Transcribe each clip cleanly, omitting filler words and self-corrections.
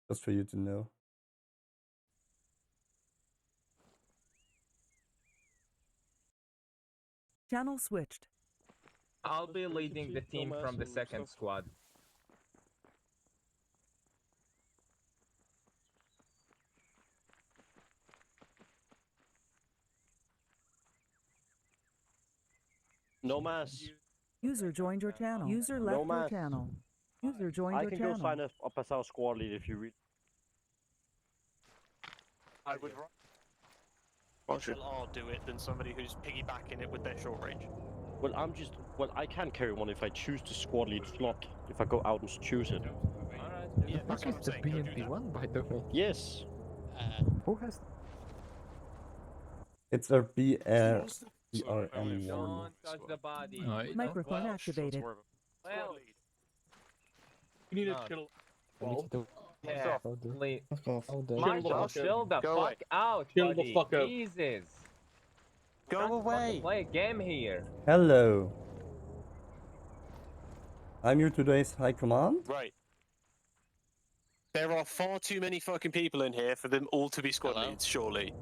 Just for you to know. Channel switched. I'll be leading the team from the second squad. No mass. User joined your channel. User left your mass. channel. User joined I your can channel. go sign up as our squad leader if you read. I would rather LR do it than somebody who's piggybacking it with their short range. Well, I can carry one if I choose the squad lead slot. If I go out and choose it. Alright. Yeah, that's what I'm saying. Go do that. BMP1, by the way? Yes. Who has... It's a BRN1. Don't touch the body. Microphone Well, activated. Well, You need No. to chill. yeah, please. Chill Chill the Go fuck away. out, Chill the buddy. fuck out. Jesus. Go Can't away. fucking play a game here. Hello. I'm your today's high command. Right. There are far too many fucking people in here for them all to be squad leads, surely.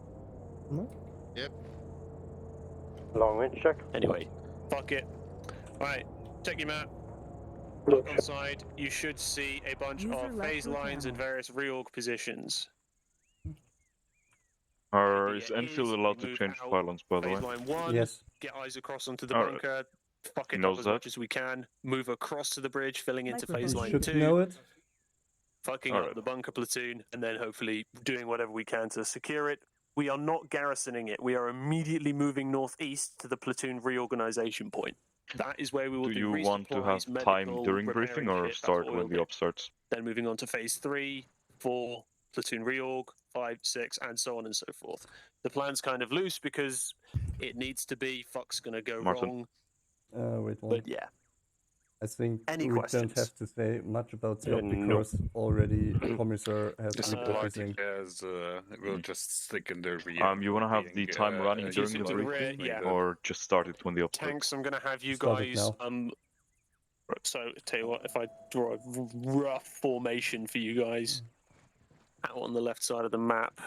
Long range check. Anyway, fuck it. Alright, check your map. Look on side, you should see a bunch User of left phase your lines and channel. various reorg positions. Is idea Enfield is allowed we to move change out pylons, by the Phase way? line 1, Yes. get eyes across onto the Alright. bunker, fuck He it knows up as that. much as we can, move across to the bridge, filling into Microphone phase You line should 2, know it. fucking up Alright. the bunker platoon, and then hopefully doing whatever we can to secure it. We are not garrisoning it. We are immediately moving northeast to the platoon reorganization point. That is where we will Do do you want to have resupplies, time medical, during repairing briefing or shit, that's start what when we'll the do. op starts? Then moving on to phase 3, 4, platoon reorg, 5, 6, and so on and so forth. The plan's kind of loose because it needs to be fuck's gonna go Martin. wrong. Wait one. But yeah, I think Any we questions? don't have to say much about the op No. because already Commissar has This been everything. as we'll just stick in the rear. You want to have the time running just during the into the rear, briefing, yeah. or just start it when the op starts? tanks, I'm gonna have you Start it guys. now. So tell you what, if I draw a rough formation for you guys out on the left side of the map,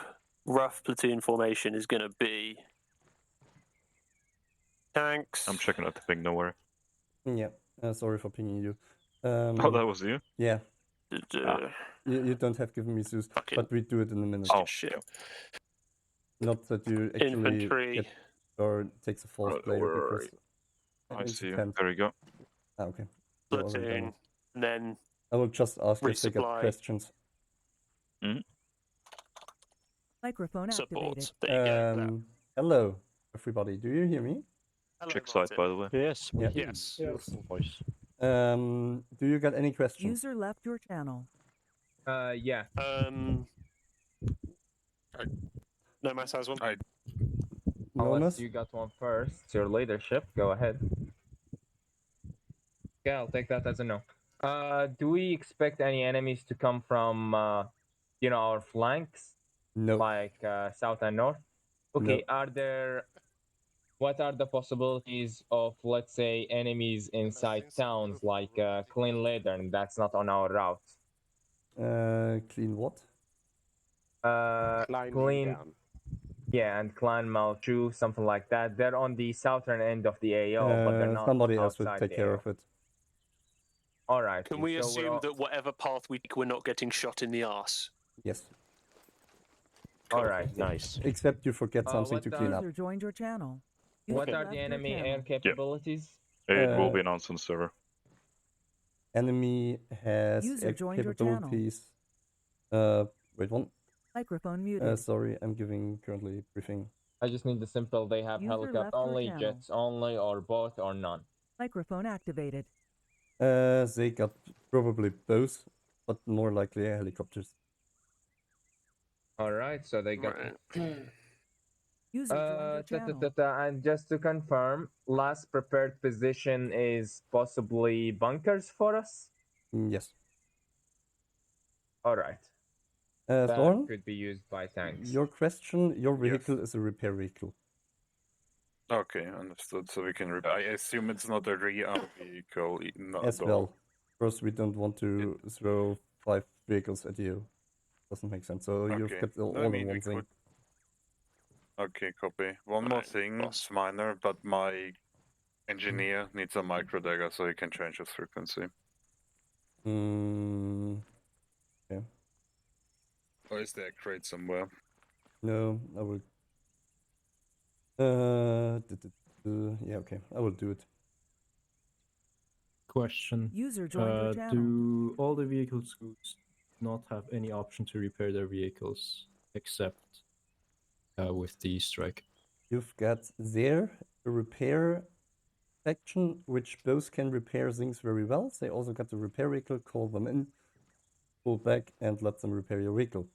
rough platoon formation is gonna be tanks. I'm checking out the ping, don't worry. Yeah. Sorry for pinging you. Oh, that was you? Yeah. Uh, You don't have given me Zeus, Fuck it. but we do it in a minute. Oh, shit. Not that you actually Infantry. get or takes a fourth Right, player where are because I it's see you. 10. There you go. Ah, okay. So I already done Platoon, it. and then I will just ask if they got resupply. questions. Microphone activated. support. There you go. Um, hello, everybody. Do you hear me? Hello, Check side, Martin. by the way. Yes. Yeah. Yes. Beautiful voice. Do you got any questions? User left your channel. Yeah. No mass has one. Nomas? Unless you got one first. It's your leadership. Go ahead. Okay, I'll take that as a no. Do we expect any enemies to come from, our flanks, No. like south and north? Okay, what are the possibilities of, let's say, enemies inside towns like Clean Ladern? That's not on our route. Clean what? Clean, yeah, and Clan Malchu, something like that. They're on the southern end of the AO, but they're not Somebody else will outside take the care AO. of it. All right. Can we so we're assume all- that whatever path we take, we're not getting shot in the arse? Yes. All right. Nice. Except you forget something what to does- clean up. User joined your channel. What User are left the your enemy channel. air capabilities? It will Uh, be announced on the server. Enemy has User air joined your channel. capabilities. Wait one. Microphone muted. Sorry, I'm giving currently briefing. I just need the simple. They have User left helicopter your only, channel. jets only, or both, or none. Microphone activated. They got probably both, but more likely helicopters. All right. So they got. Right. User joined your channel. And just to confirm, last prepared position is possibly bunkers for us. Yes. All right. Thorn, That could be used by tanks. your question, your vehicle is a repair vehicle. Okay, understood. So we can. I assume it's not a rearm vehicle. As well. First, we don't want to throw 5 vehicles at you. doesn't make sense. So you've Okay. got all No, I in mean, we one thing. could. Okay, copy. One more Alright, thing, boss. it's minor, but my engineer needs a micro dagger so he can change his frequency. Mm, Or is there a crate somewhere? no, I will. Yeah, okay, I will do it. Question. User joined your channel. Do all the vehicles not have any option to repair their vehicles except with the strike? You've got there a repair section, which both can repair things very well. They also got the repair vehicle, call them in, pull back, and let them repair your vehicle.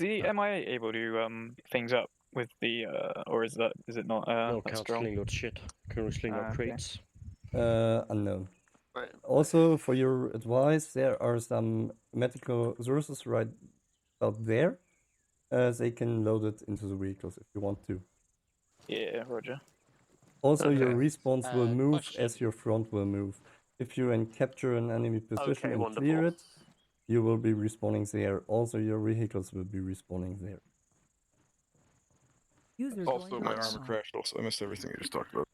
Am I able to things up with the or is it not No, that can't strong? sling load shit. Can we sling load Okay. crates? Unknown. Right. Also, for your advice, there are some medical resources right out there. They can load it into the vehicles if you want to. Yeah, Roger. Also, your Okay. respawns will move Question. as your front will move. If you capture an enemy position Okay, and wonderful. clear it, you will be respawning there. Also, your vehicles will be respawning there. User Also, joined my your armor channel. crashed. Also, I missed everything you just talked about.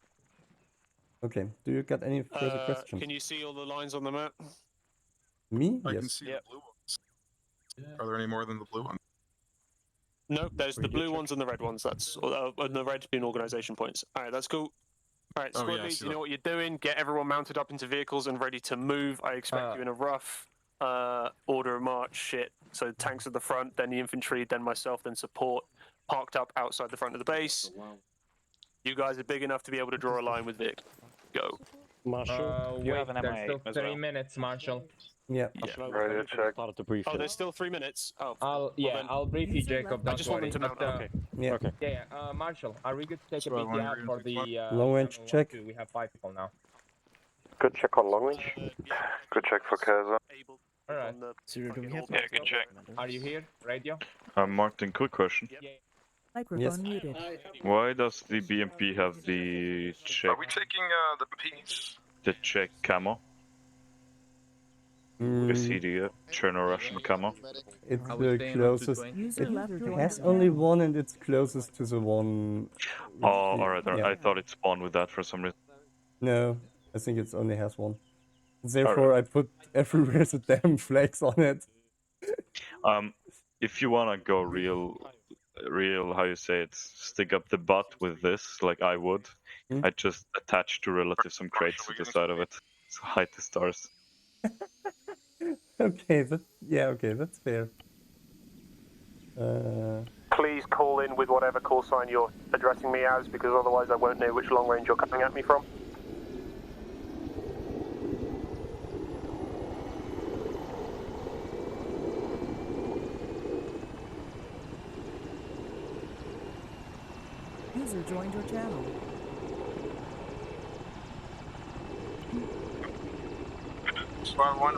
Okay, do you got any further questions? Can you see all the lines on the map? Me? I can Yes. see Yep. the blue ones. Are there any more than the blue one? No, there's the Radio blue check. ones and the red ones. That's and the red being organization points. All right, that's cool. All right, Oh, squad yeah, I leads, see you know that. what you're doing. Get everyone mounted up into vehicles and ready to move. I expect you in a rough order of march. Shit. So tanks at the front, then the infantry, then myself, then support. Parked up outside the front of the base. You guys are big enough to be able to draw a line with Vic. Go. Marshal? You Wait, have an there's MI8 still as 3 well. minutes, Marshall. Yeah. Yeah. Radio check. Started to brief Oh, yet. there's still 3 minutes. Oh, I'll then- I'll brief you, User Jacob. left Don't I just want them worry. to mount But, up. Okay. Yeah. Okay. yeah, Marshall, are we good to take So I a wanna BTR agree for on six one? the Long range 712? check. We have 5 people now. Good check on long range. Good check for Kaza. Able All right. on the Zero, do we have fucking good check. Are you here? Radio? Martin, quick question. Yeah. Microphone Yes. muted. Why does the BMP have the Are we taking the P's? check camo? Is he the Cherno Russian camo? It's the closest. User It left your has channel. only one, and it's closest to the one. Oh, with the- alright. yeah. I thought it spawned with that for some reason. No, I think it only has one. Therefore, I put everywhere the damn flags on it. If you wanna go real, how you say it, stick up the butt with this, like I would, I just attach two relatives some crates to the side of it, so hide the stars. Okay, okay, that's fair. Please call in with whatever call sign you're addressing me as, because otherwise I won't know which long range you're coming at me from. User joined your channel. Spot one.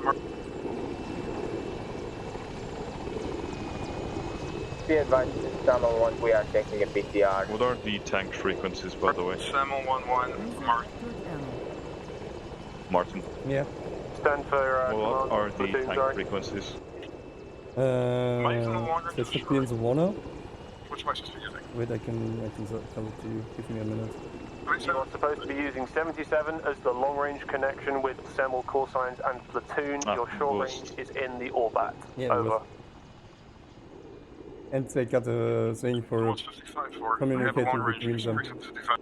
Be advised, Channel 1, we are taking a BTR. What are the tank frequencies, by the way? Samuel 1-1. User Mark. left your channel. Martin, Yeah. Stand for what command, are the platoon, tank sorry. frequencies? So it should be in the Warner. Which am I supposed to be using? Wait, I can tell it to you. Give me a minute. You are supposed to be using 77 as the long range connection with Semel call signs and platoon. Your short range is in the Orbat. Yeah, Over. And they got a thing for What's 55 for? I have a communicating long range between them. 55.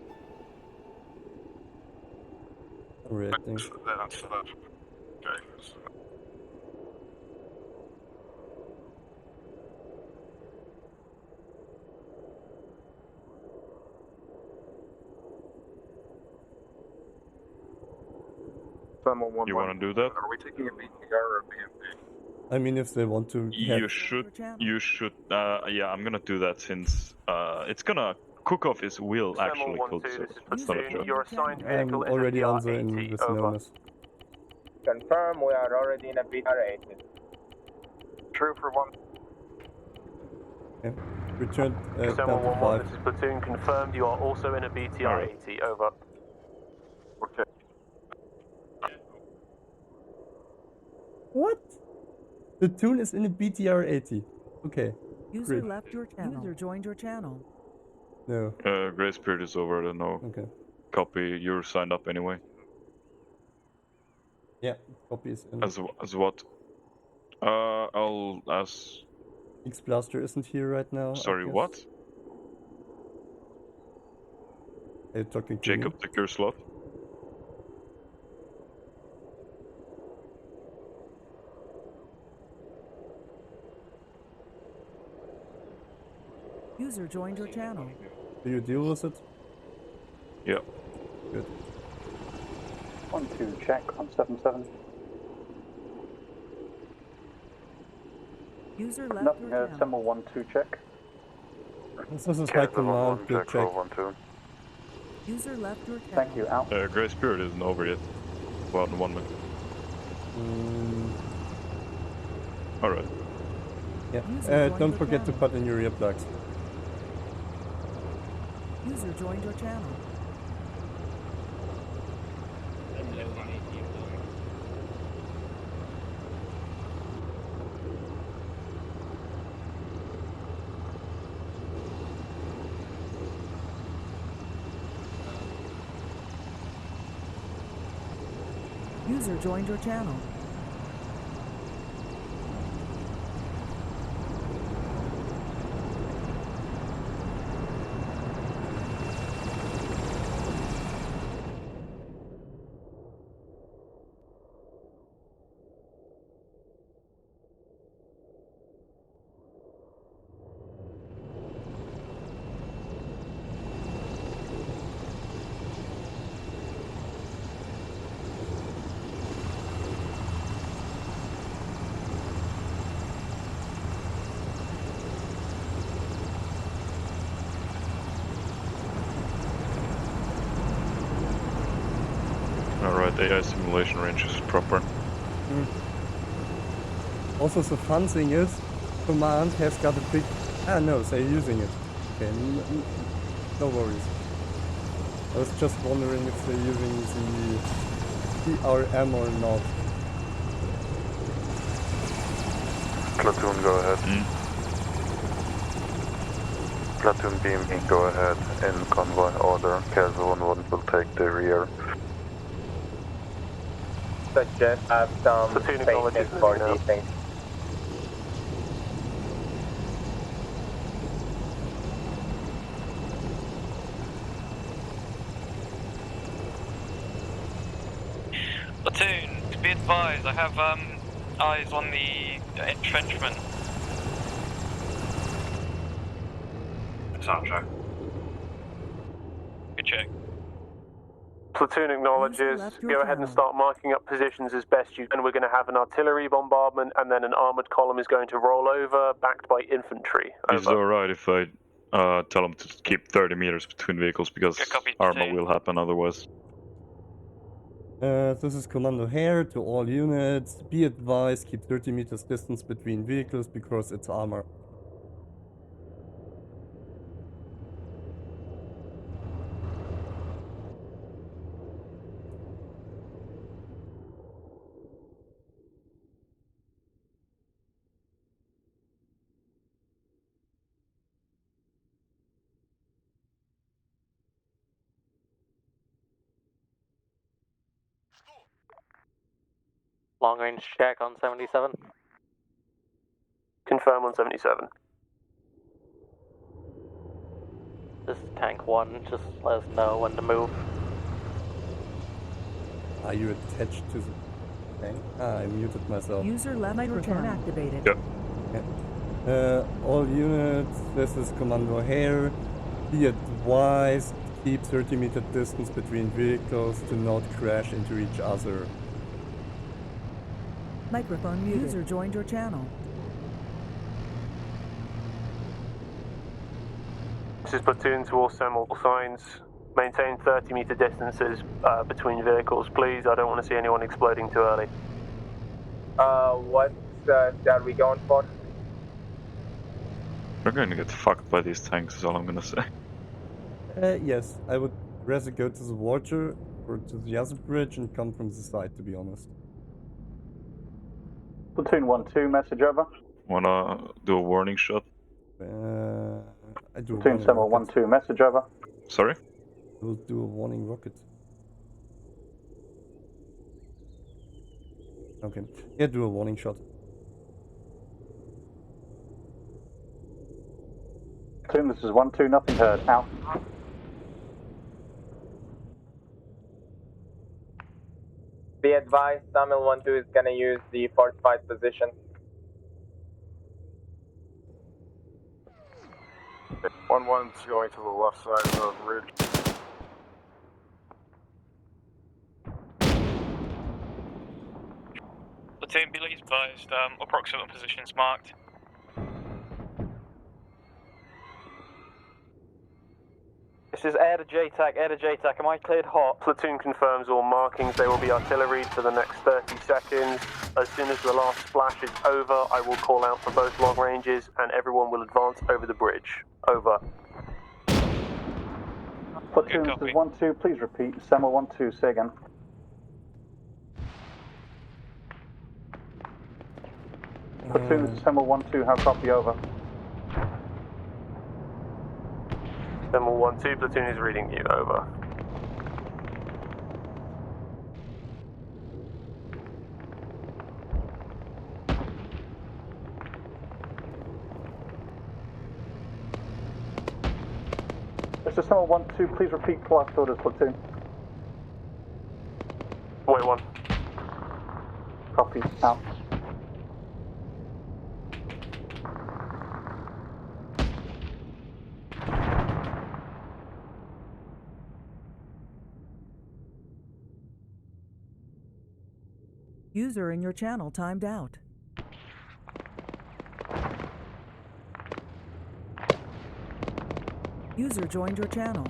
reacting. That's okay. You wanna do that? Are we taking a BTR or a BMP? I mean, if they want to have... You should, yeah, I'm gonna do that since, it's gonna, Cook-Off is will actually cook, so that's not a joke. Your assigned I'm vehicle already is a on the in PR-80. with Over. Nomus. Confirm, we are already in a BTR-80. True for one. Okay. Return down Semel to 1-1, 5. this is platoon confirmed. You are also in a BTR-80. Over. Okay. What? Platoon is in a BTR 80. Okay. User Great. left your channel. User joined your channel. No. Grace period is over. I don't know. Okay. Copy. You're signed up anyway. Yeah, copy is in. As what? I'll ask. X Blaster isn't here right now. Sorry, I guess. what? Are you talking to Jacob me? took your slot. User joined your channel. Do you deal with it? Yeah. Good. 1-2 check on 7-7. User left Nothing your here. channel. Semmel 1-2 check. This is my command. Good check. 1-2. User left your channel. Thank you. Out. Grace period isn't over yet. Well, in 1 minute. Alright. Yeah. Don't forget to put in your earplugs. User joined your channel. User joined your channel. Alright, AI simulation range is proper. Also, the fun thing is, command has got a big. Ah, no, they're using it. Okay, no worries. I was just wondering if they're using the PRM or not. Platoon, go ahead. Platoon beam, go ahead in convoy order. Castle 1 will take the rear. Suggest have some patience for these things. Platoon, to be advised, I have eyes on the entrenchment. Soundtrack. Good check. Platoon acknowledges. left your Go ahead and channel. start marking up positions as best you can. We're going to have an artillery bombardment, and then an armored column is going to roll over, backed by infantry. Is it alright if I tell them to keep 30 meters between vehicles because Arma will happen otherwise? This is Commando Hare to all units. Be advised, keep 30 meters distance between vehicles because it's armor. Long range check on 77. Confirm on 77. This is Tank 1, just let us know when to move. Are you attached to the tank? Ah, I muted myself. User left microphone activated. Yep. Okay. All units, this is Commando Hare. Be advised, keep 30 meter distance between vehicles to not crash into each other. Microphone muted. User joined your channel. This is Platoon to all Semmel signs. Maintain 30 meter distances between vehicles, please. I don't want to see anyone exploding too early. What are we going for? We're going to get fucked by these tanks, is all I'm gonna say. Yes, I would rather go to the water or to the other bridge and come from the side, to be honest. Platoon 1-2, message over. Wanna do a warning shot? I do a Platoon warning Samuel rocket. 1-2, message over. Sorry? We'll do a warning rocket. Okay. Yeah, do a warning shot. Platoon, this is 1-2, nothing heard. Out. Be advised, Samuel 1-2 is gonna use the fortified position. 1-1's going to the left side of the ridge. Platoon, be advised, approximate positions marked. This is Air to JTAC, Air to JTAC. Am I cleared hot? Platoon confirms all markings. They will be artilleried for the next 30 seconds. As soon as the last splash is over, I will call out for both long ranges and everyone will advance over the bridge. Over. Platoon, this is 1-2, please repeat. Samuel 1-2, say again. Platoon, this is Samuel 1-2, how copy, over. Samuel 1-2, platoon is reading you, over. This is Samuel 1-2, please repeat last orders, platoon. Wait, 1. Copy, out. User in your channel timed out. User joined your channel.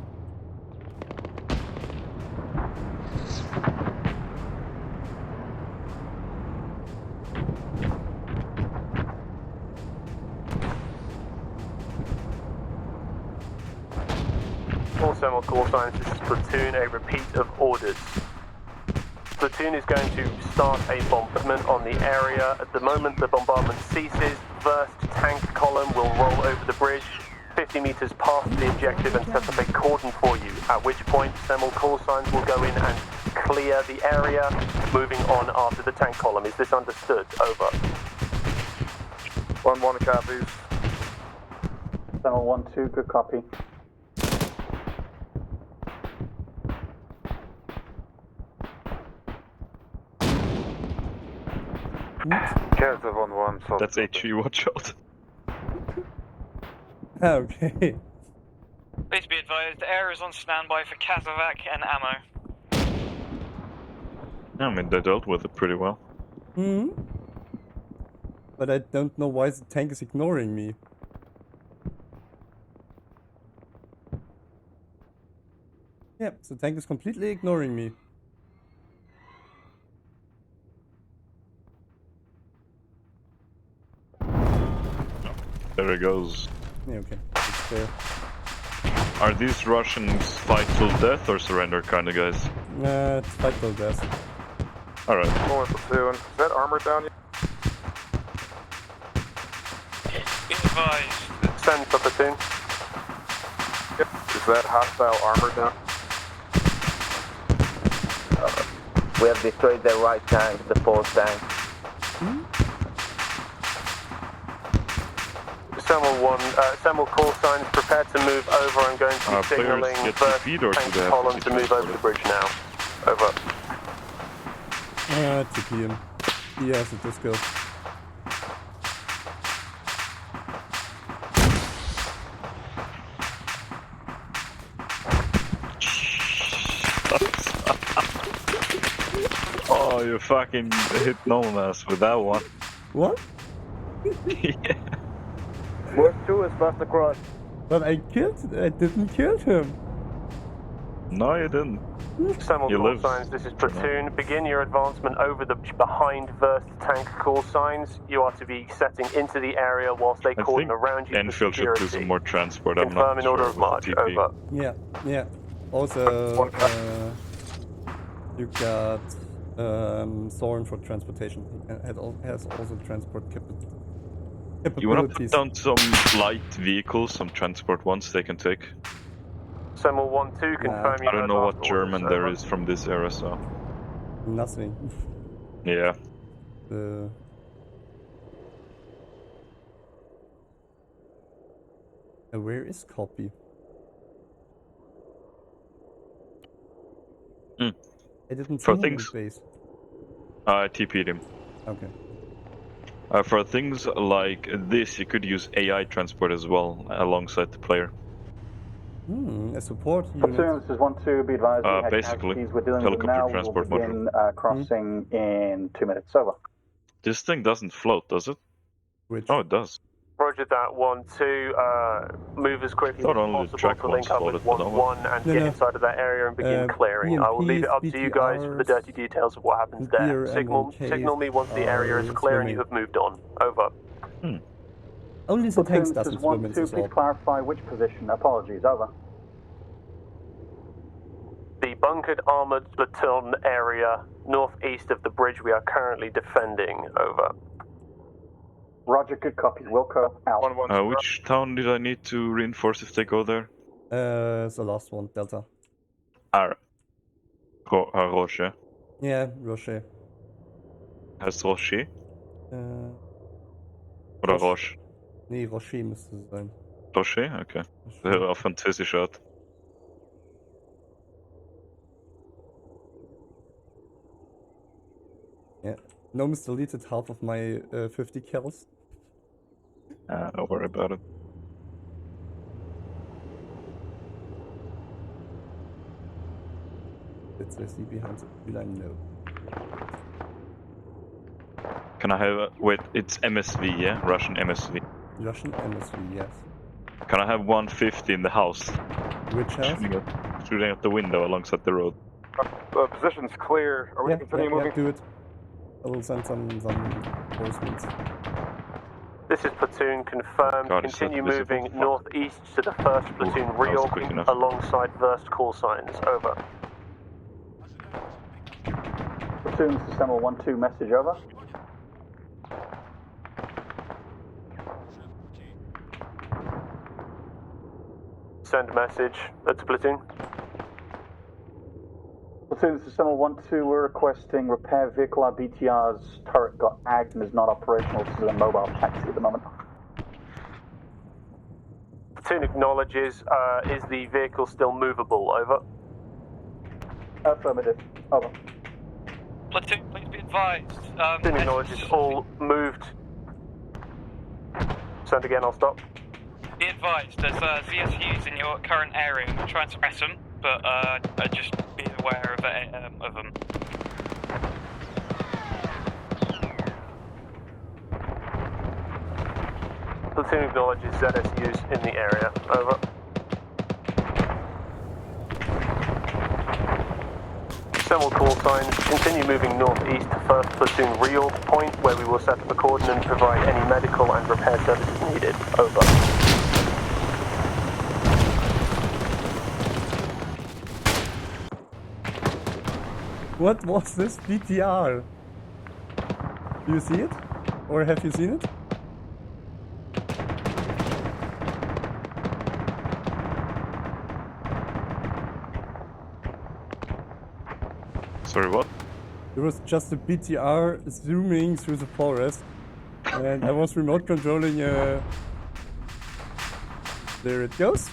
All Samuel call signs, this is platoon, a repeat of orders. Platoon is going to start a bombardment on the area. At the moment the bombardment ceases, first tank column will roll over the bridge 50 meters past the objective and set up a cordon for you, at which point Samuel call signs will go in and clear the area, moving on after the tank column. Is this understood? Over. 1-1 copies. Samuel 1-2, good copy. Cancel 1-1, so That's HE, watch out. Okay. Please be advised, air is on standby for Kazovac and ammo. I mean, they dealt with it pretty well. Hmm. But I don't know why the tank is ignoring me. Yeah, the tank is completely ignoring me. There it goes. Yeah, okay. It's fair. Are these Russians fight till death or surrender kind of guys? It's fight till death. Alright. Going platoon. Is that armor down yet? Be advised. Send for platoon. Yep. Is that hostile armor down? We have destroyed the right tank, the fourth tank. Samuel call signs, prepare to move over. I'm going to be signaling first tank column to move over the bridge now. Over. TP him. He has a disco. Oh, you fucking hit Nomas with that one. What? Yeah. Worst 2 is bust across. But I didn't kill him. No, you didn't. Samuel You call live. signs, this is platoon. Begin your advancement over the behind first tank call signs. You are to be setting into the area whilst they I cordon think around you for Enfield should do some security. more transport. I'm Confirm not in order sure of with march. the TP. Over. Yeah, yeah. Also, you got Soren for transportation. It has also transport capabilities. You want to put down some light vehicles, some transport ones they can take? Semel 1-2, confirm you I don't know what orders, German over. there is from this era, so... Nothing. Yeah. Where is copy? I didn't see For him things... in base. I TP'd him. Okay. For things like this, you could use AI transport as well, alongside the player. A support unit. This is 1-2, be advised we had Basically, casualties. We're dealing with them helicopter now. transport We'll begin crossing in 2 minutes. Over. This thing doesn't float, does it? Which? Oh, it does. Roger that, 1-2. Move as quickly as Thought only the possible track to link ones up with floated, but no. 1-1 and get inside of that area and begin clearing. I will leave it up to you guys for the dirty details of what happens there. Signal me once the area is clear and you have moved on. Over. Only the tanks This is doesn't swim 1-2, into please salt. clarify which position. Apologies. Over. The bunkered armored platoon area northeast of the bridge we are currently defending. Over. Roger, good copy. Wilco, out. Which town did I need to reinforce if they go there? It's the last one, Delta. Rocher. Yeah, Rocher. Heißt Rocher? Oder Roche. Roche? Nee, Rocher müsste es sein. Rocher? Okay. Auf Französisch Art. Yeah. Gnomes deleted half of my 50 kills. Don't worry about it. It's I see behind the tree line, no. Can I have wait, it's MSV, yeah? Russian MSV. Russian MSV, yes. Can I have 150 in the house? Which house? Shooting at the window alongside the road. Position's clear. Are we Yeah, continuing moving? do it. I will send some reinforcements. This is platoon confirmed. Continue moving northeast to the first platoon reorg alongside versed call signs. Over. Platoon, this is Semel 1-2, message over. Send message. That's platoon. Platoon, this is Semel 1-2. We're requesting repair vehicle. Our BTR's turret got agged and is not operational. This is a mobile taxi at the moment. Platoon acknowledges. Is the vehicle still movable? Over. Affirmative. Over. Platoon, please be advised. Platoon acknowledges all moved. Send again, I'll stop. Be advised, there's ZSUs in your current area. We're trying to press them, but just be aware of them. Platoon acknowledges ZSUs in the area. Over. Several call signs. Continue moving northeast to first platoon reorg point, where we will set up a cordon and provide any medical and repair services needed. Over. What was this BTR? Do you see it? Or have you seen it? Sorry, what? There was just a BTR zooming through the forest, and I was remote controlling a... There it goes.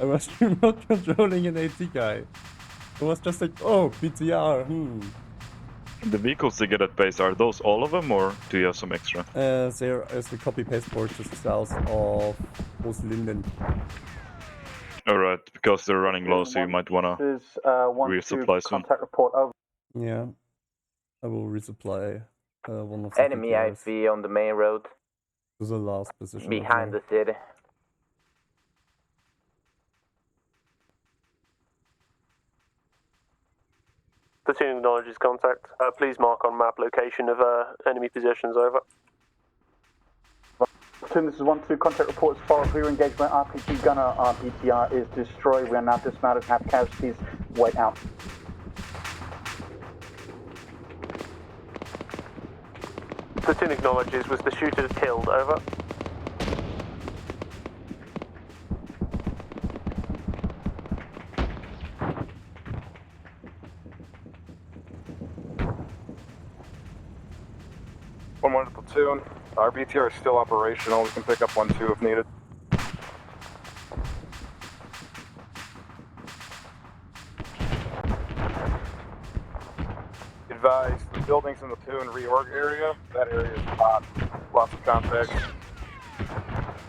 I was remote controlling an AT guy. It was just like, oh, BTR, The vehicles they get at base, are those all of them, or do you have some extra? There is the copy-paste port to the south of Linden. Alright, because they're running low, so you might wanna resupply soon. Contact report over. Yeah, I will resupply one of the Enemy BTRs IV on the main road. to the last position. Behind the city. Platoon acknowledges contact. Please mark on map location of enemy positions. Over. Platoon, this is 1-2. Contact reports follow. Clear engagement. RPG gunner. Our BTR is destroyed. We are now dismounted. Have casualties. Wait out. Platoon acknowledges. Was the shooter killed? Over. One to platoon. Our BTR is still operational. We can pick up 1-2 if needed. Advise, the buildings in the platoon reorg area. That area is hot. Lots of contacts.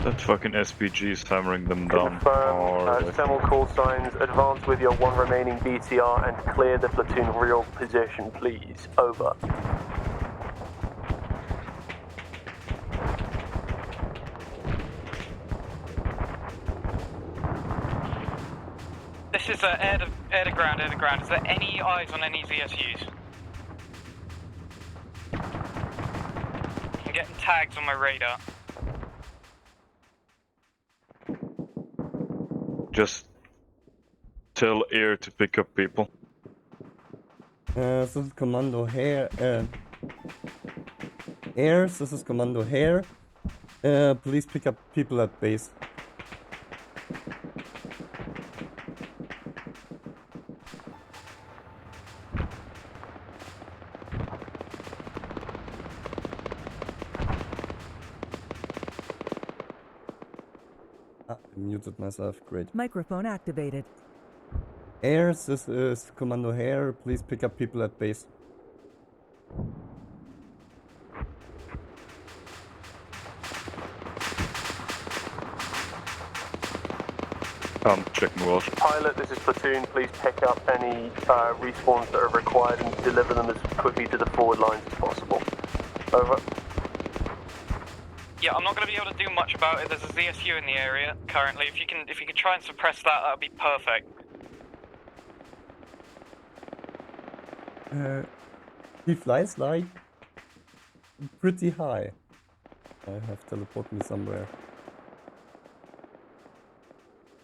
That fucking SPG is hammering them down. Confirm. Semel call signs. Advance with your one remaining BTR and clear the platoon reorg position, please. Over. This is air to ground, air to ground. Is there any eyes on any ZSUs? I'm getting tags on my radar. Just tell air to pick up people. This is Commando Hair. Airs, this is Commando Hair. Please pick up people at base. I muted myself, great. Microphone activated. Airs, this is Commando Hair. Please pick up people at base. Checking Welsh. Pilot, this is Platoon. Please pick up any respawns that are required and deliver them as quickly to the forward lines as possible. Over. Yeah, I'm not going to be able to do much about it. There's a ZSU in the area currently. If you can try and suppress that, that would be perfect. He flies like pretty high. I have teleported me somewhere.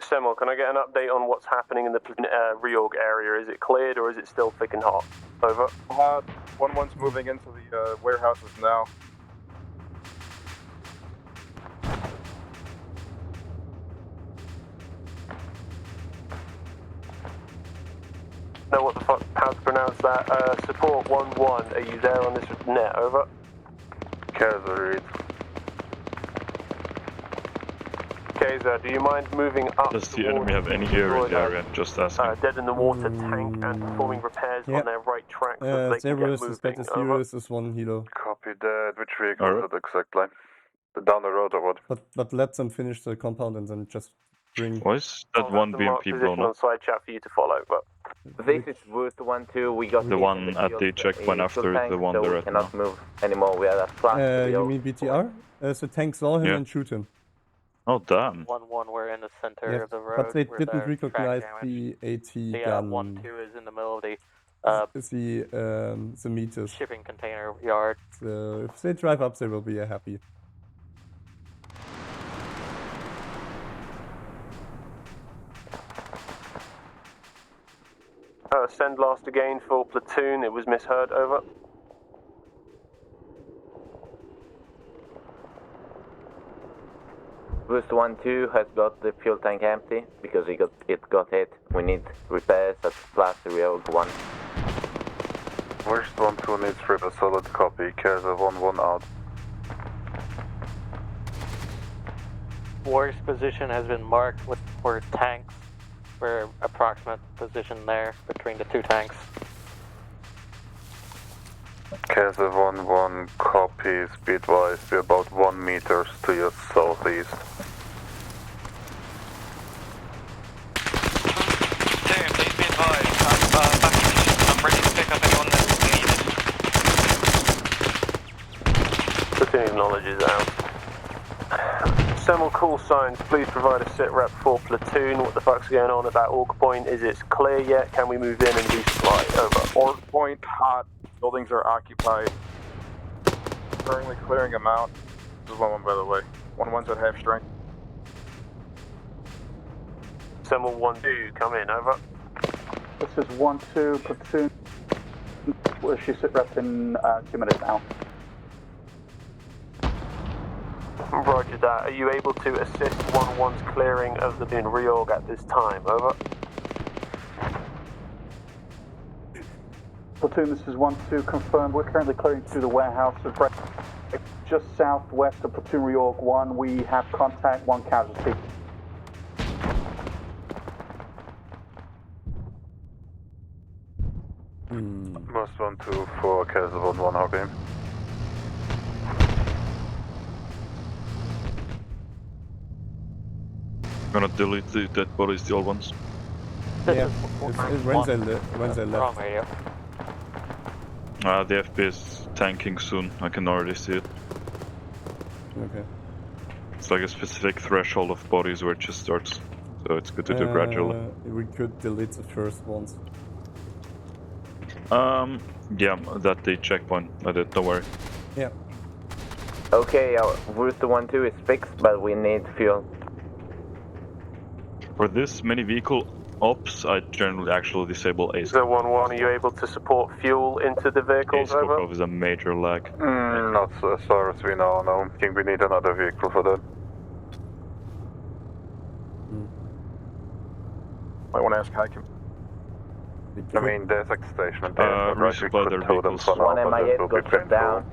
Semel, can I get an update on what's happening in the reorg area? Is it cleared or is it still thick and hot? Over. 1-1's moving into the warehouses now. Know what the fuck, how to pronounce that? Support 1-1, are you there on this net? Over. Kaiser, Kaiser, do you mind moving up? Does the enemy have any air in the area? Just asking. Dead in the water tank and performing repairs on their right track so they can Zero get is moving. suspected, Zero is one helo. Copy that. Which vehicle is it exactly? Down the road or what? But let them finish the compound and then just bring... Why is that one BMP blown up? On side chat for you to follow, but... This is Boost 1-2, we got The one at the checkpoint after the one so they're we at cannot now. move anymore, we are at flat. you mean BTR? So tank saw him and shoot him. Oh damn. 1-1, we're in the center of the road. But they where didn't their recognize track the AT damage. gun. 1-2 is in the middle of the the meters. shipping container yard. So if they drive up, they will be happy. Send last again for platoon, it was misheard, over. Boost 1-2 has got the fuel tank empty because it got hit. We need repairs at Plaza Reorg 1. Worst 1-2 needs river solid copy. Kaiser 1-1 out. Worst position has been marked for tanks. For approximate position there between the two tanks. Kaiser 1-1 copy. Speedwise, be about 1 meters to your southeast. Dude, please be advised. I'm back in position. I'm ready to pick up anyone that's needed. Platoon acknowledges out. Semel call signs, please provide a sit rep for platoon. What the fuck's going on at that org point? Is it clear yet? Can we move in and resupply? Over. Org point hot. Buildings are occupied. Currently clearing them out. This is 1-1 by the way. 1-1's at half strength. Semel 1-2, come in, over. This is 1-2 platoon. Will she sit rep in 2 minutes now? Roger that. Are you able to assist 1-1's clearing of the platoon reorg at this time? Over. Platoon, this is 1-2 confirmed. We're currently clearing through the warehouse of just southwest of platoon reorg 1. We have contact, 1 casualty. Most 1-2 for Castle 1 Hawking. I'm gonna delete the dead bodies, the old ones. Yeah, it runs a left. Radio. The FP is tanking soon, I can already see it. Okay. It's like a specific threshold of bodies where it just starts, so it's good to do gradually. We could delete the first ones. Yeah, that the checkpoint, I did, don't worry. Yeah. Okay, our route to 1-2 is fixed, but we need fuel. For this many vehicle ops, I generally actually disable ace. So 1-1, are you able to support fuel into the vehicles? Ace Over. is a major lag. Not so, as far as we know, no. I think we need another vehicle for that. Might want to ask Hikem. I mean, there's a station at the end, resupply their vehicles. for now, 1 but MIS it will be got shut down.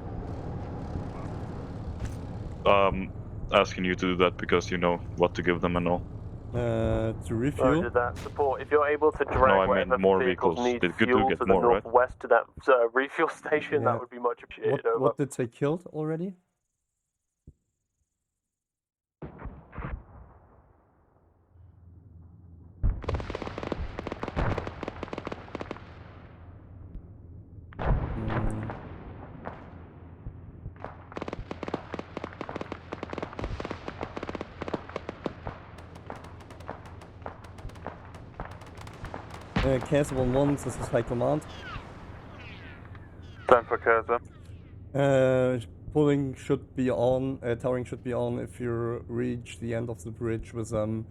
Asking you to do that because you know what to give them and all. To refuel? Roger that. Support. If you're able to drag No, I mean whatever more vehicles vehicles. need It's good to fuel get to the more, right? northwest to that refuel station, that would be much appreciated. Over. What did they killed already? Castle 1-1, this is high command. Time for Casa. Pulling should be on, towering should be on. If you reach the end of the bridge with them,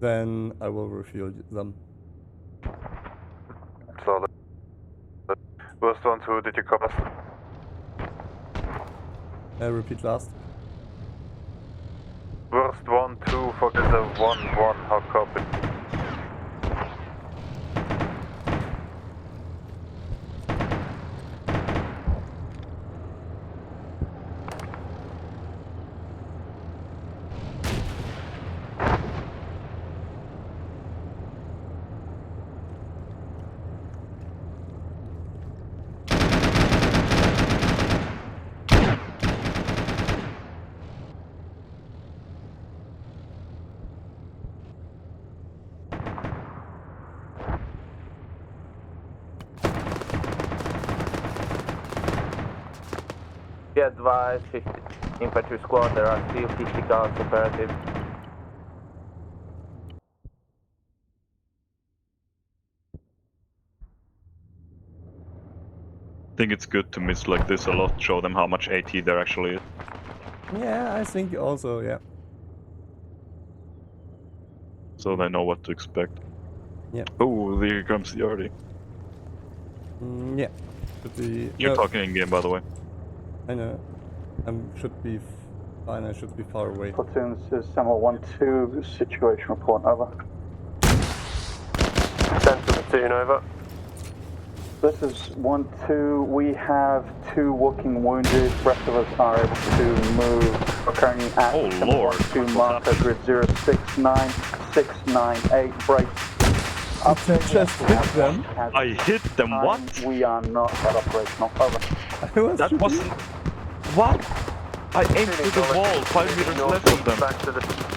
then I will refuel them. Solid. Worst 1-2, did you copy? Repeat last. Worst 1-2 for Casa 1-1, how copy? Be advised, 50 infantry squad, there are still 50 cars operative. I think it's good to miss like this a lot, show them how much AT there actually is. Yeah, I think also, yeah. So they know what to expect. Yeah. Oh, here comes the Arty. Yeah. Should be... You're no, talking in game, by the way. I know. Should be fine, I should be far away. Platoon, this is Samuel 1-2, situation report, over. Central platoon, over. This is 1-2, we have 2 walking wounded, rest of us are able to move. We're currently at Lord. 1-2 marker grid 069698, break. Update just hit them. I hit them, what? We are not at operational, over. That wasn't... What? I aimed through the wall, 5 meters left of them.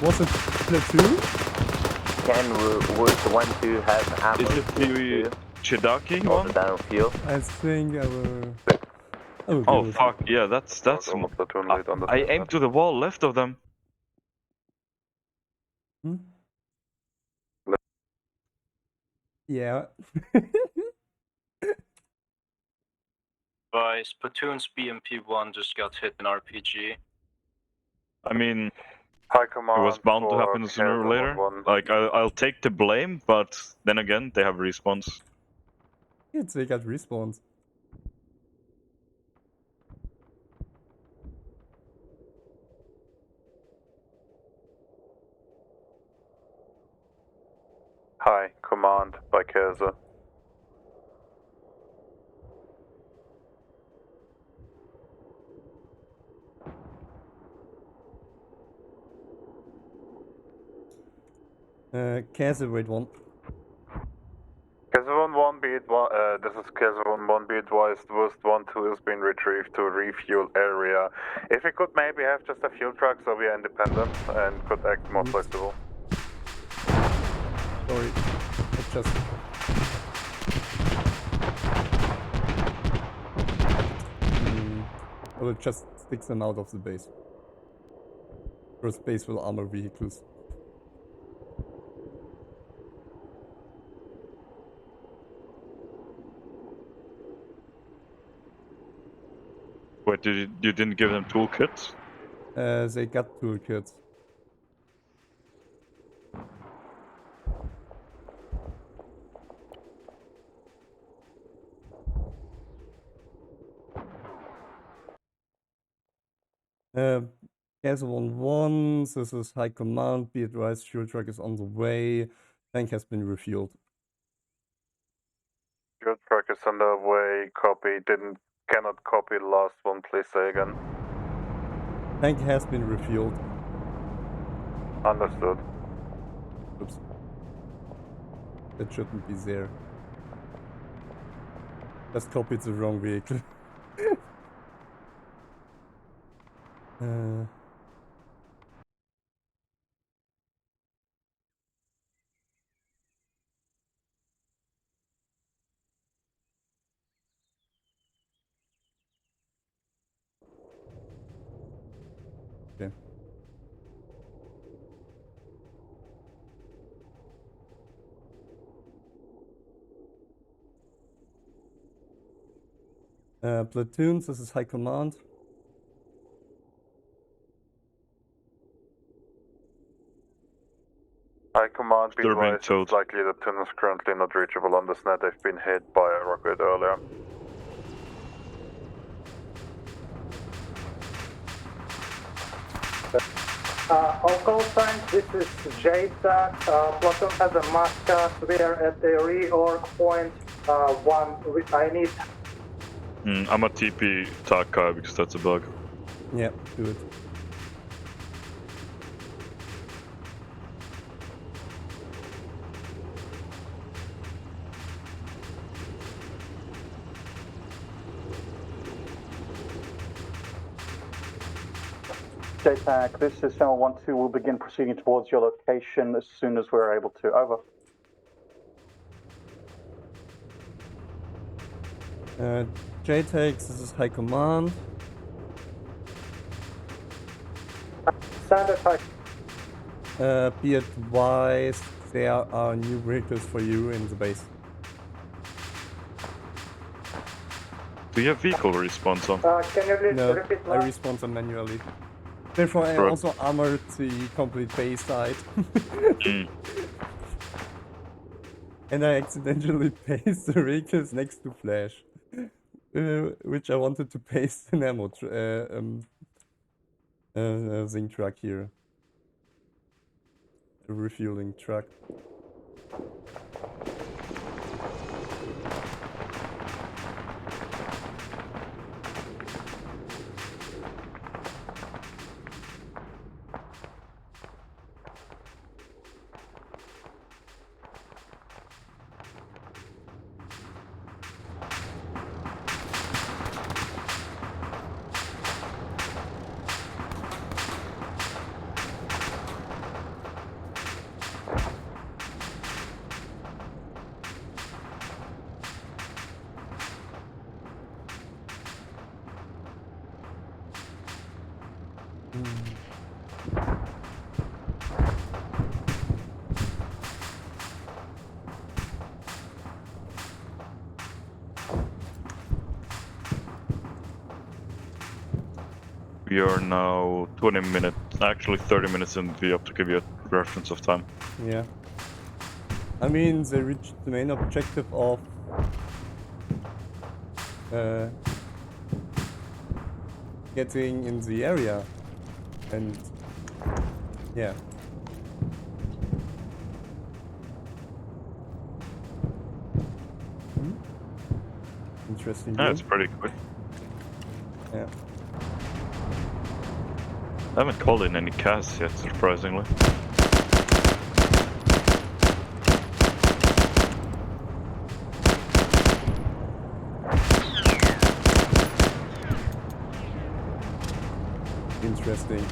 Was it platoon? Can route 1-2 have ammo? Is it the Chidaki one? Down fuel. I think I will... Oh fuck, yeah, that's I aimed to the wall left of them. Yeah. Vice, platoon's BMP-1 just got hit in RPG. I mean, High it command was bound to for happen sooner or Casa later. 1-1. Like, I'll take the blame, but then again, they have respawns. Jetzt they got respawns. High command by Kaiser. Kaiser, wait one. Kaiser 1-1, be advised, this is Kaiser 1-1, be advised, Wurst 1-2 has been retrieved to refuel area. If we could maybe have just a fuel truck so we are independent and could act more flexible. Sorry, I just... I will just stick them out of the base. First base will armor vehicles. Wait, you didn't give them toolkits? They got toolkits. Gas 1-1, this is high command, be advised, fuel truck is on the way, tank has been refueled. Fuel truck is on the way, copy, cannot copy the last one, please say again. Tank has been refueled. Understood. Oops. That shouldn't be there. Just copied the wrong vehicle. Okay. Platoons, this is high command. High command, be They're being advised, towed. it's likely the tunnel is currently not reachable on this net. They've been hit by a rocket earlier. All call signs, this is JSAC. Platoon has a Masca. We are at the reorg point 1. I need... I'm a TP Taka because that's a bug. Yeah, do it. JTAC, this is Channel 1-2. We'll begin proceeding towards your location as soon as we're able to. Over. JTAX, this is high command. Standard high. Be advised, there are new vehicles for you in the base. Do you have vehicle response on? Can you No, repeat I that? respawn them manually. Therefore, I Right. also armored the complete base side. And I accidentally pasted the vehicles next to Flash. Which I wanted to paste an ammo zinc truck here. A refueling truck. We are now 20 minutes, actually 30 minutes in the up to give you a reference of time. Yeah. I mean, they reached the main objective of getting in the area, and yeah. Interesting. Yeah, it's pretty quick. Yeah. I haven't called in any casts yet, surprisingly. Interesting.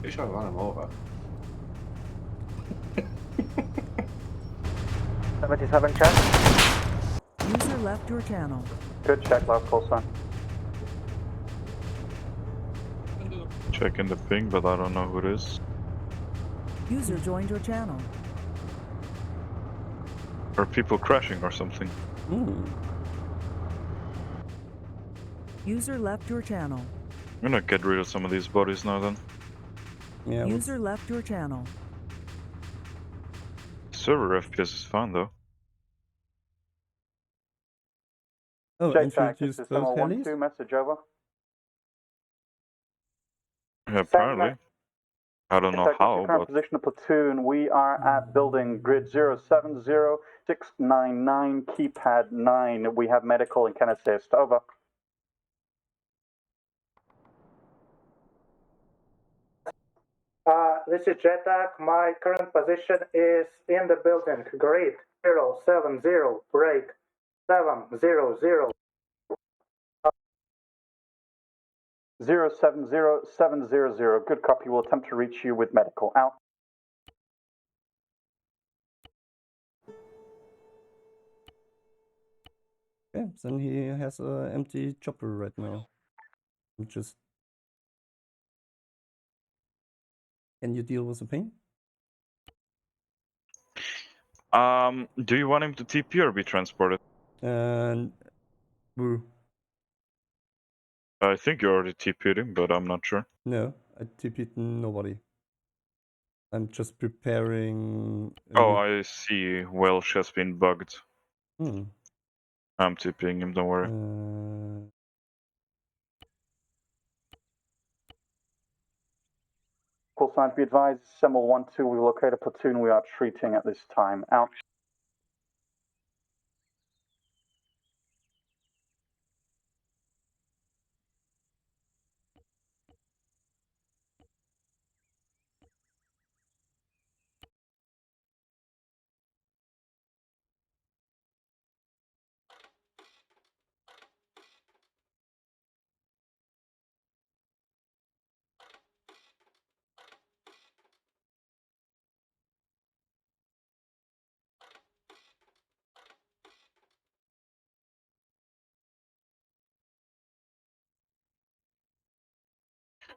You should run him over. 77 check. User left your channel. Good check, last call sign. Checking the ping, but I don't know who it is. User joined your channel. Are people crashing or something? User left your channel. I'm gonna get rid of some of these bodies now then. Yeah. User left your channel. Server FPS is fine though. Oh, JTAC, this introduced is both helis? 7112, message over. Yeah, apparently. I don't know JTAC, what's how, your current but position of platoon? We are at building grid 070699, keypad 9. We have medical and can assist. Over. This is JTAC. My current position is in the building. Grid 070, break 700. 070700. Good copy. We'll attempt to reach you with medical. Out. Okay, then he has an empty chopper right now. Just. Can you deal with the ping? do you want him to TP or be transported? Woo. I think you already TP'd him, but I'm not sure. No, I TP'd nobody. I'm just preparing. Oh, I see. Welsh has been bugged. I'm TPing him, don't worry. Call signs be advised. Symbol 1-2. We locate a platoon we are treating at this time. Out.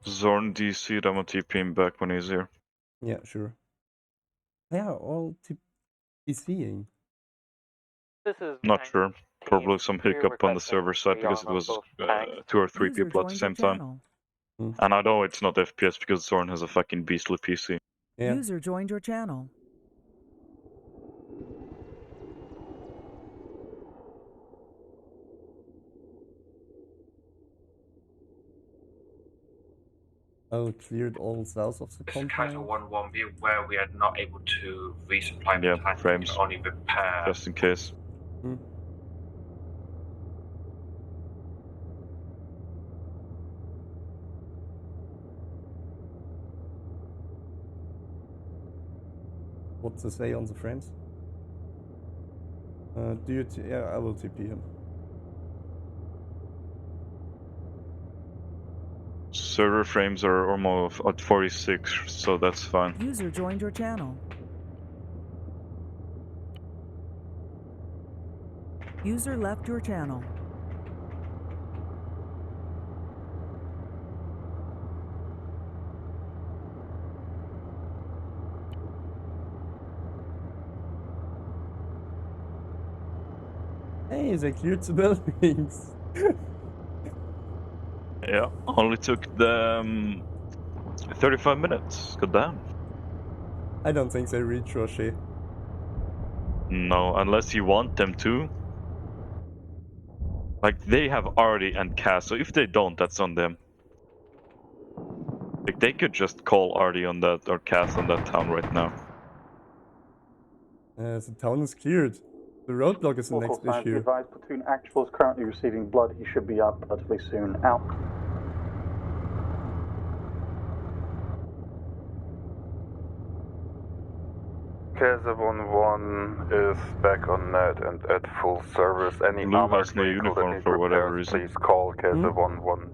Zorn DC'd, I'm gonna TP him back when he's here. Yeah, sure. They are all TPCing. This is Not sure. Probably some hiccup on the requesting server side because it rearm on was both tanks. 2 or 3 User people at the joined your same time. channel. And I know it's not FPS because Zorn has a fucking beastly PC. Yeah. User joined your channel. Oh, cleared all south of the compound. Kaiser 1-1, be aware we are not able to resupply Yeah, the tank, frames. we can only repair. Just in case. What's to say on the frames? Do you? Yeah, I will TP him. Server frames are almost at 46, so that's fine. User joined your channel. User left your channel. Hey, they cleared the buildings. Yeah, only took them 35 minutes. God damn. I don't think they reach Rocher. No, unless you want them to. Like, they have Artie and Cass, so if they don't, that's on them. Like, they could just call Artie on that, or Cass on that town right now. The town is cleared. The roadblock is the Local next science issue. advised platoon actual is currently receiving blood. He should be up relatively soon. Out. Kaiser 1-1 is back on net and at full service. Any Blue armored has no vehicle that uniform needs for whatever repairs, reason. please call Kaiser 1-1.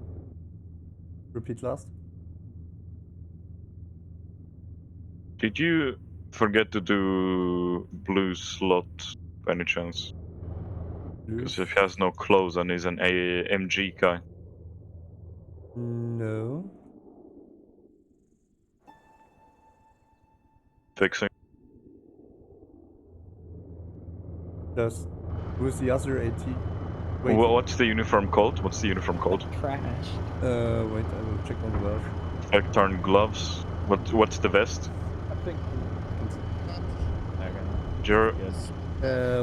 Repeat last. Did you forget to do blue slot by any chance? Because if he has no clothes and he's an AMG guy. No. Fixing. Just who's the other AT? Wait. What's the uniform called? What's the uniform called? Trash. Wait, I will check on the verge. Turn gloves. What's the vest? I think.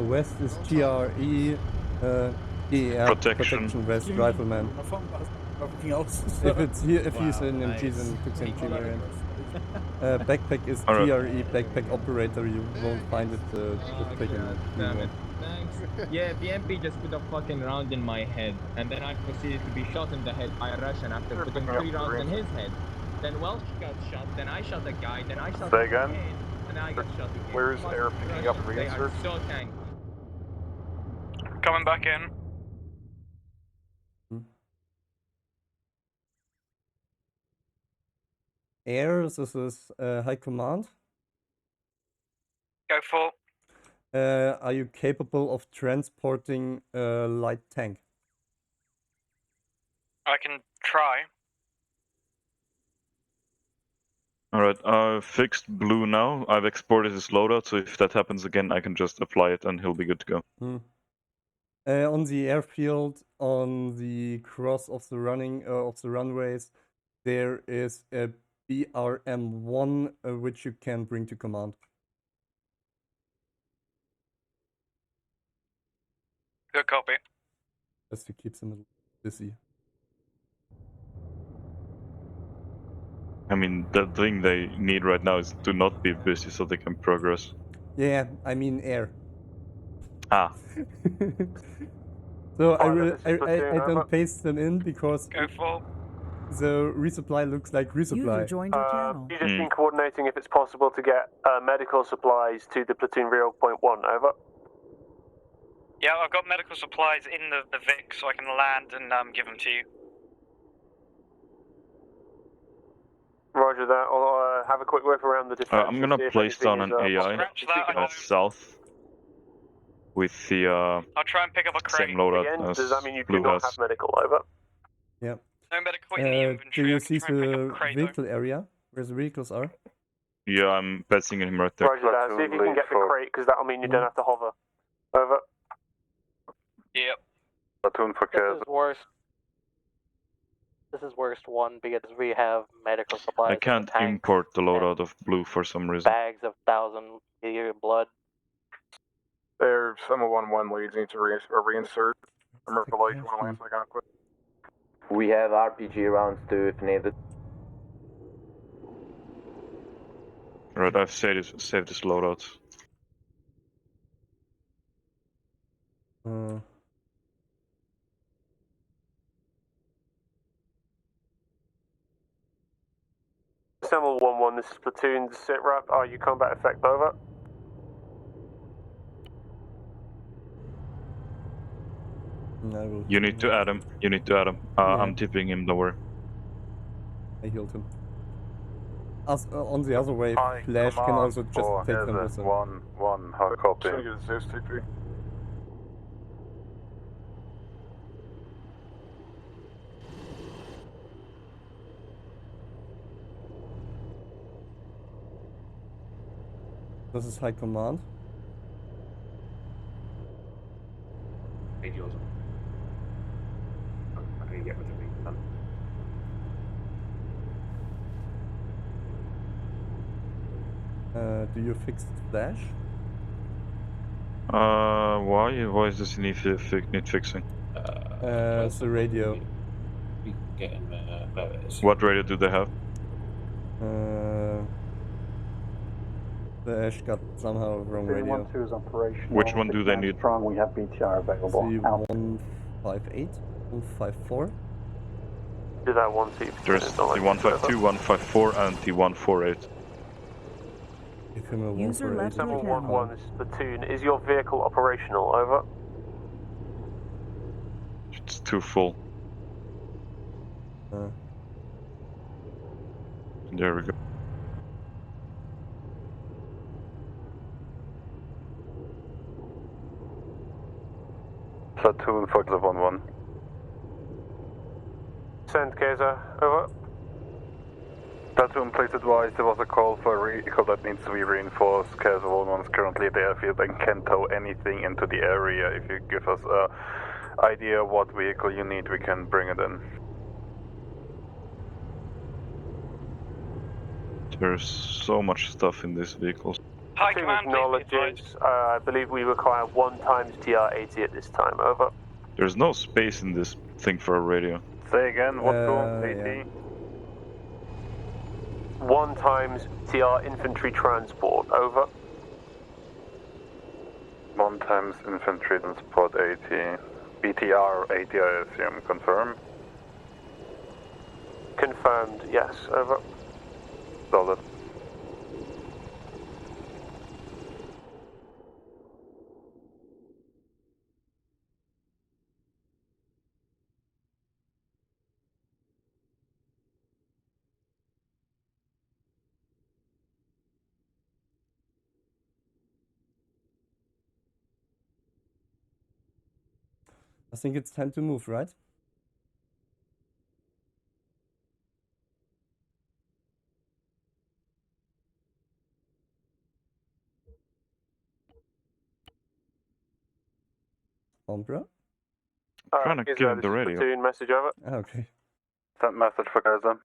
West is GRE. Yeah, protection vest, rifleman. If it's here, if he's in MG, then fix MG variant. Backpack is GRE, backpack operator. You won't find it. Just take it. Damn it. Thanks. Yeah, the MP just put a fucking round in my head, and then I proceeded to be shot in the head by a Russian after putting 3 rounds in his head. Then Welsh got shot, then I shot a guy, then I shot Say him again? and I got shot again. Where is air picking up They are reinserts? so tanky. Coming back in. Air, this is high command. Go for. Are you capable of transporting a light tank? I can try. Alright, I've fixed blue now. I've exported his loadout, so if that happens again, I can just apply it and he'll be good to go. On the airfield, on the cross of the runways, there is a BRM-1 which you can bring to command. Good copy. Just to keep them busy. I mean, the thing they need right now is to not be busy so they can progress. Yeah, I mean air. Ah. So I don't paste them in because Go for. the resupply looks like resupply. You've just been coordinating if it's possible to get medical supplies to the platoon real point 1, over. Yeah, I've got medical supplies in the Vic, so I can land and give them to you. Roger that. I'll have a quick whip around the defense. I'm gonna place down an AI south with the I'll try and pick up a crate. same loadout as Does that mean you do blue not has. have medical, over? Yeah. No medical in the infantry. Do you I see can try and pick up a the crate, vehicle area where the vehicles are? Yeah, I'm passing him right there. Roger that. See if you can get the crate, because that'll mean you don't have to hover. Over. Yep. Platoon for This is worst. This is worst one because we have medical supplies. I can't tanks, import the loadout of blue for some reason. bags of 1,000 blood. There's some 1-1 leads need to reinsert. Remember the light one last I got quick. We have RPG rounds too if needed. Alright, I've saved this loadout. Assemble 1-1, this is platoon, sit rep, are you combat effect over? No, You need to add him. You need to add him. I'm tipping him, don't worry. I healed him. As, on the other way, Flash can also just take them with him. 1-1, hard copy. Trying to get Zeus TP. This is high command. Radios. I can get rid of it then. Do you fix Flash? Why? Why is this need fixing? It's the radio. We can get him. What radio do they have? The Ash got somehow wrong radio. 1-2 is operational. Which one do they need? Strong, we have BTR available. C158, 154. Do that 1-2. There's the 152, 154, and the 148. Give him a User left your Assemble channel. 1-1, this is platoon, is your vehicle operational, over? It's too full. There we go. Platoon for the 1-1. Send Kaiser, over. Platoon, please advise there was a call for a vehicle that needs to be reinforced. Kaiser 1-1 is currently at the airfield and can't tow anything into the area. If you give us an idea what vehicle you need, we can bring it in. There's so much stuff in these vehicles. High Team command, acknowledges, I believe we require 1 times TR-80 at this time, over. There's no space in this thing for a radio. Say again, what's going 80? 1 times TR infantry transport, over. 1 times infantry transport 80. BTR 80, I assume. Confirm? Confirmed, yes, over. Solid. I think it's time to move, right? Umbra? Trying to get the radio. Platoon, message over. Okay. Sent message for Kaiser.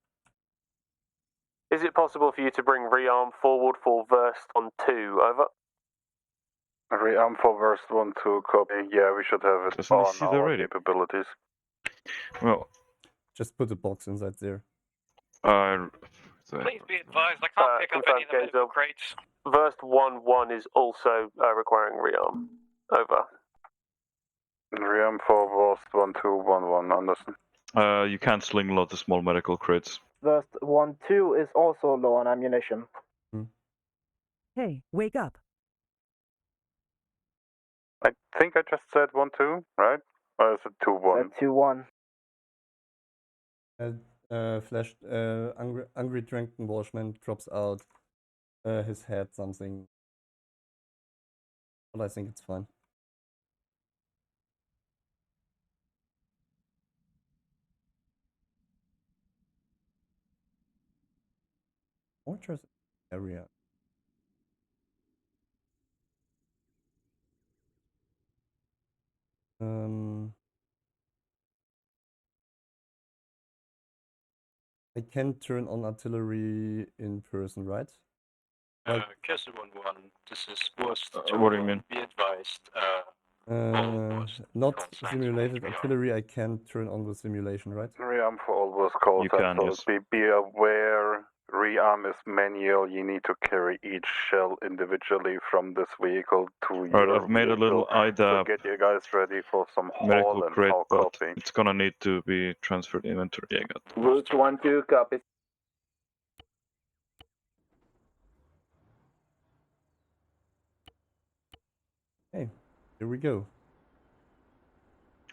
Is it possible for you to bring rearm forward for Verst on 2, over? Rearm for Verst 1-2, copy. Yeah, we should have it Doesn't he on see the our radio? capabilities. Well, just put the box inside there. Please be advised, I can't pick up any of the medical crates. Verst 1-1 is also requiring rearm, over. Rearm for Verst 1-2-1-1, Anderson. You can't sling load the small medical crates. Verst 1-2 is also low on ammunition. Hey, wake up. I think I just said 1-2, right? Or is it 2-1? 2-1. Flash, Angry Drunken Washman drops out his head something. But I think it's fine. Fortress area. I can turn on artillery in person, right? Castle 1-1, this is worst. What do you mean? Be advised. Not simulated artillery, I can turn on the simulation, right? Rearm for all those calls. You can, yes. Be aware Rearm is manual. You need to carry each shell individually from this vehicle to Alright, your I've made a little vehicle. So IDAP get you guys ready for some medical haul and crate, how but copy. it's gonna need to be transferred inventory. Yeah, got it. Route 1-2, copy. Hey, here we go.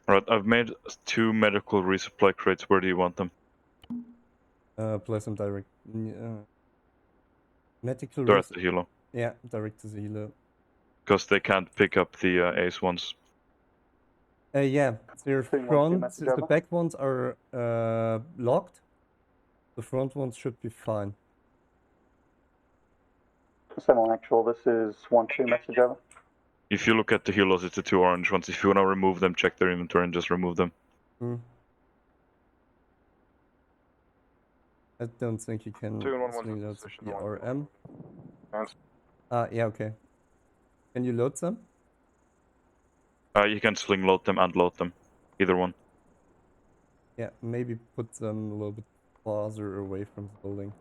Alright, I've made 2 medical resupply crates. Where do you want them? Place them direct. Medical. They're at the helo. Yeah, direct to the helo. Because they can't pick up the ace ones. Yeah, their front, the back ones are locked. The front ones should be fine. Semi actual, this is 1-2 message over. If you look at the helos, it's the 2 orange ones. If you wanna remove them, check their inventory and just remove them. I don't think you can 2 and 1 swing one's loads of position, 1. PRM. Hands. Yeah, okay. Can you load them? You can sling load them and load them. Either one. Yeah, maybe put them a little bit farther away from the building.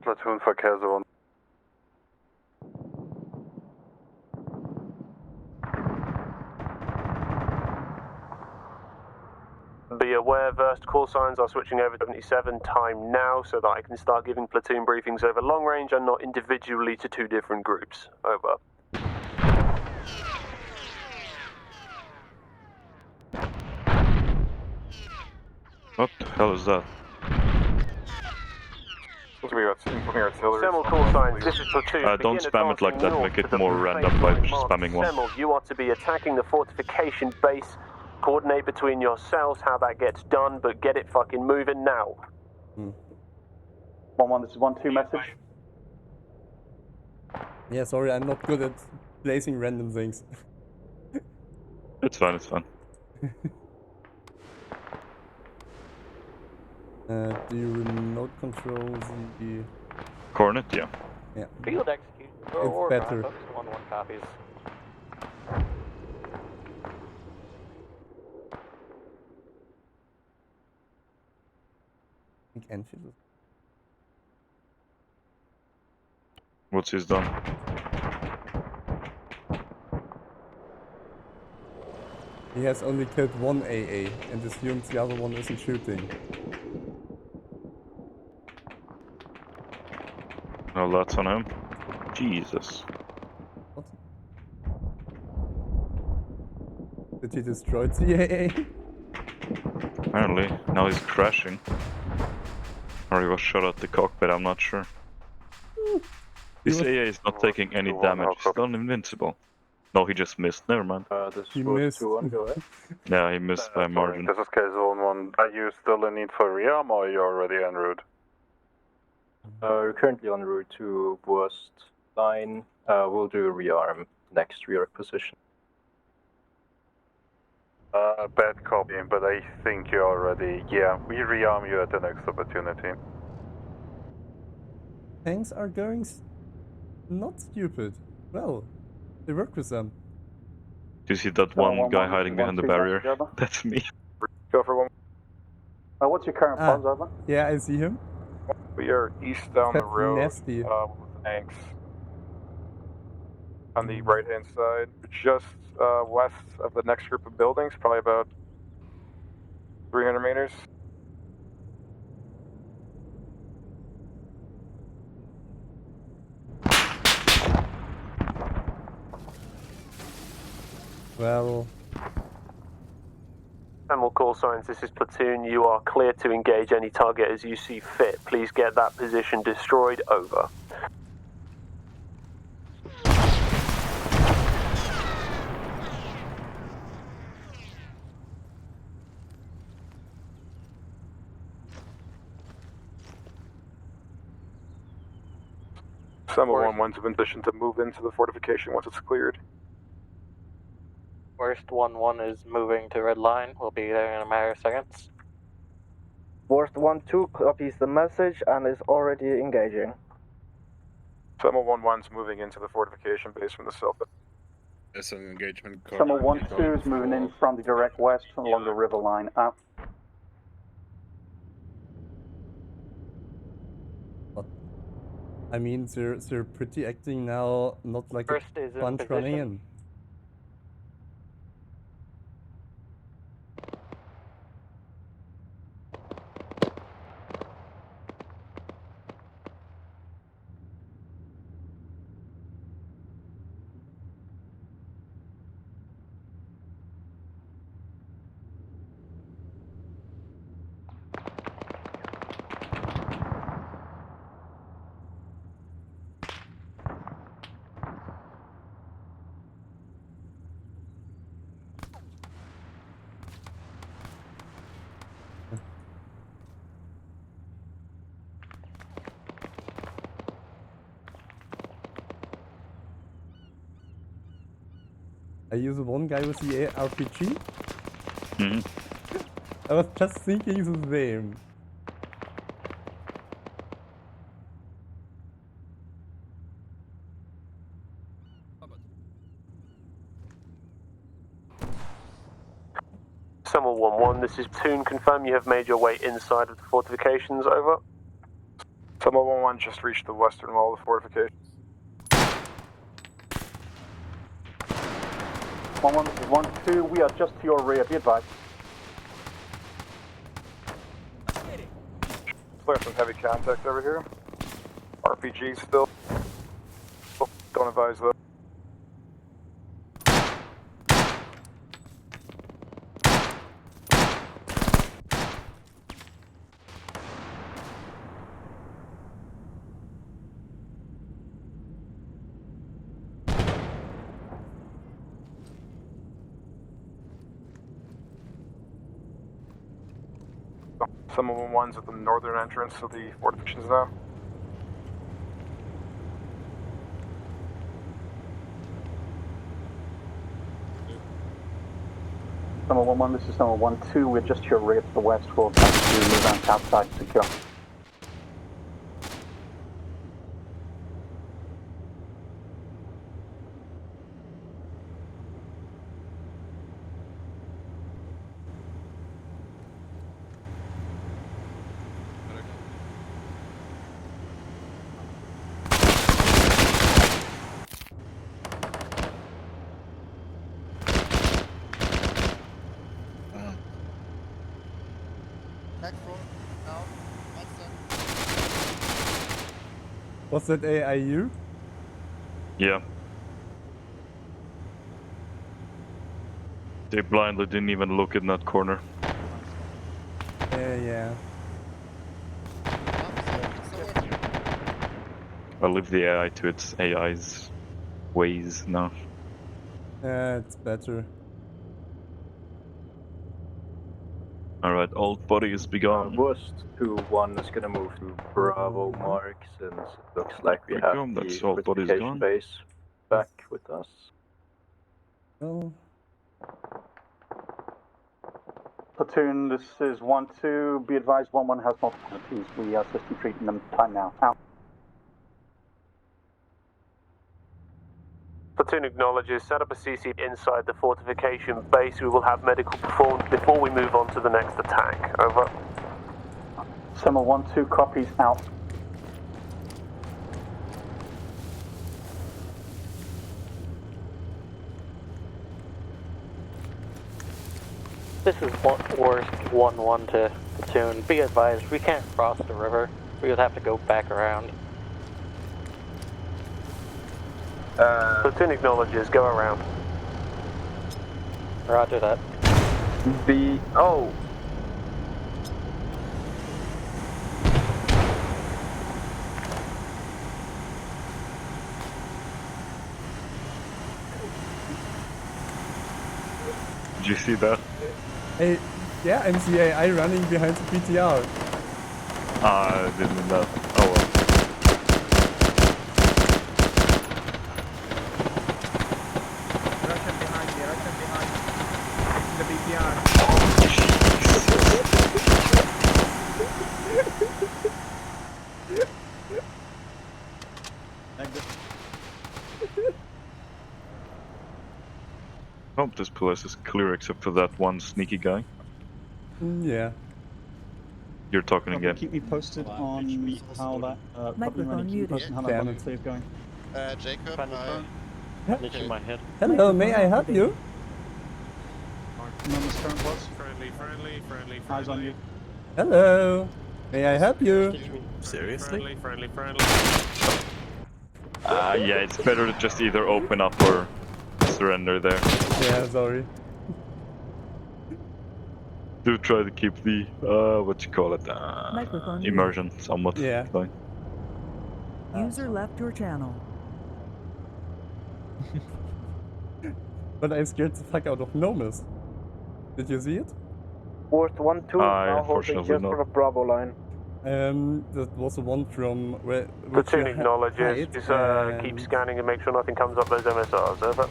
Platoon for care zone. Be aware, versed call signs are switching over to 77 time now so that I can start giving platoon briefings over long range and not individually to 2 different groups. Over. What the hell is that? Semel call signs, this is platoon. Don't spam it like that, make it more random by just spamming one. Semel, you are to be attacking the fortification base. Coordinate between yourselves how that gets done, but get it fucking moving now. 1-1, this is 1-2 message. Yeah, sorry, I'm not good at placing random things. It's fine, it's fine. Do you remote control the... Cornet, yeah. Yeah. Field execution. It's better. 1-1 copies. I think Enfield. What's his done? He has only killed 1 AA and assumes the other one isn't shooting. No, that's on him. Jesus. What? Did he destroy the AA? Apparently. Now he's crashing. Or he was shot at the cockpit, I'm not sure. This AA is not taking any damage, he's still invincible. No, he just missed, never mind. This He was missed. 2-1, go ahead. Yeah, he missed by a margin. This is care zone 1. Are you still in need for rearm or are you already en route? We're currently en route to worst line. We'll do rearm next rear position. Bad copy, but I think you're already... Yeah, we rearm you at the next opportunity. Tanks are going not stupid. Well, they work with them. Do you see that one guy hiding behind the barrier? That's me. Go for 1. What's your current pause, over? Yeah, I see him. We are east down the That's road nasty. with tanks. On the right hand side, just west of the next group of buildings, probably about 300 meters. Well... Semel call signs, this is platoon. You are clear to engage any target as you see fit. Please get that position destroyed. Over. Summer 1-1's in position to move into the fortification once it's cleared. Worst 1-1 is moving to red line. We'll be there in a matter of seconds. Worst 1-2 copies the message and is already engaging. Summer 1-1's moving into the fortification base from the south. There's an engagement. Summer 1-2 is moving in from the direct west along the river line up. I mean, they're pretty acting now, not like First a is in bunch running position. in. Are you the one guy with the RPG? I was just thinking the same. Summer 1-1, this is Toon. Confirm you have made your way inside of the fortifications, over. Summer 1-1 just reached the western wall of the fortifications. 1-1, this is 1-2. We are just to your rear. Be advised. Clear some heavy contact over here. RPG still. Don't advise though. Some of them ones at the northern entrance of the fortifications now. Number 1-1, this is number 1-2. We're just to your rear to the west. We'll attempt to move on south side to secure. Was that AIU? Yeah. They blindly didn't even look in that corner. Yeah. I leave the AI to its AI's ways now. Yeah, it's better. Alright, old body is begone. West 2-1 is gonna move to Bravo Mark since it looks like we have the That's old body's fortification gone. base back with us. Well, Platoon, this is 1-2. Be advised, 1-1 has multiple teams. We are system treating them. Time now. Out. Platoon acknowledges, set up a CC inside the fortification base. We will have medical performed before we move on to the next attack. Over. Summer 1-2 copies out. This is Worst 1-1 to Platoon. Be advised, we can't cross the river. We would have to go back around. Platoon acknowledges, go around. Roger that. Oh! Did you see that? Hey, yeah, I'm the AI running behind the PTR. I didn't know. Oh well. Russian behind me, Russian behind me. The BTR. Hope this place is clear except for that one sneaky guy. Yeah. You're talking Copy, again. keep me posted on how that. Copy, Randy, keep me posted on how that Damn bug it. clear's going. Jacob, Itching my head. Hello, may I help you? Anonymous current was. Friendly. Eyes on you. Hello, may I help you? Friendly. Yeah, it's better to just either open up or surrender there. Yeah, sorry. Do try to keep the what you call it, Microphone muted. immersion somewhat going. User left your channel. But I scared the fuck out of Nomus. Did you see it? Worst 1-2 is now holding Unfortunately just not. for the Bravo line. That was the one from where. Platoon acknowledges. Just keep scanning and make sure nothing comes up those MSRs. Over.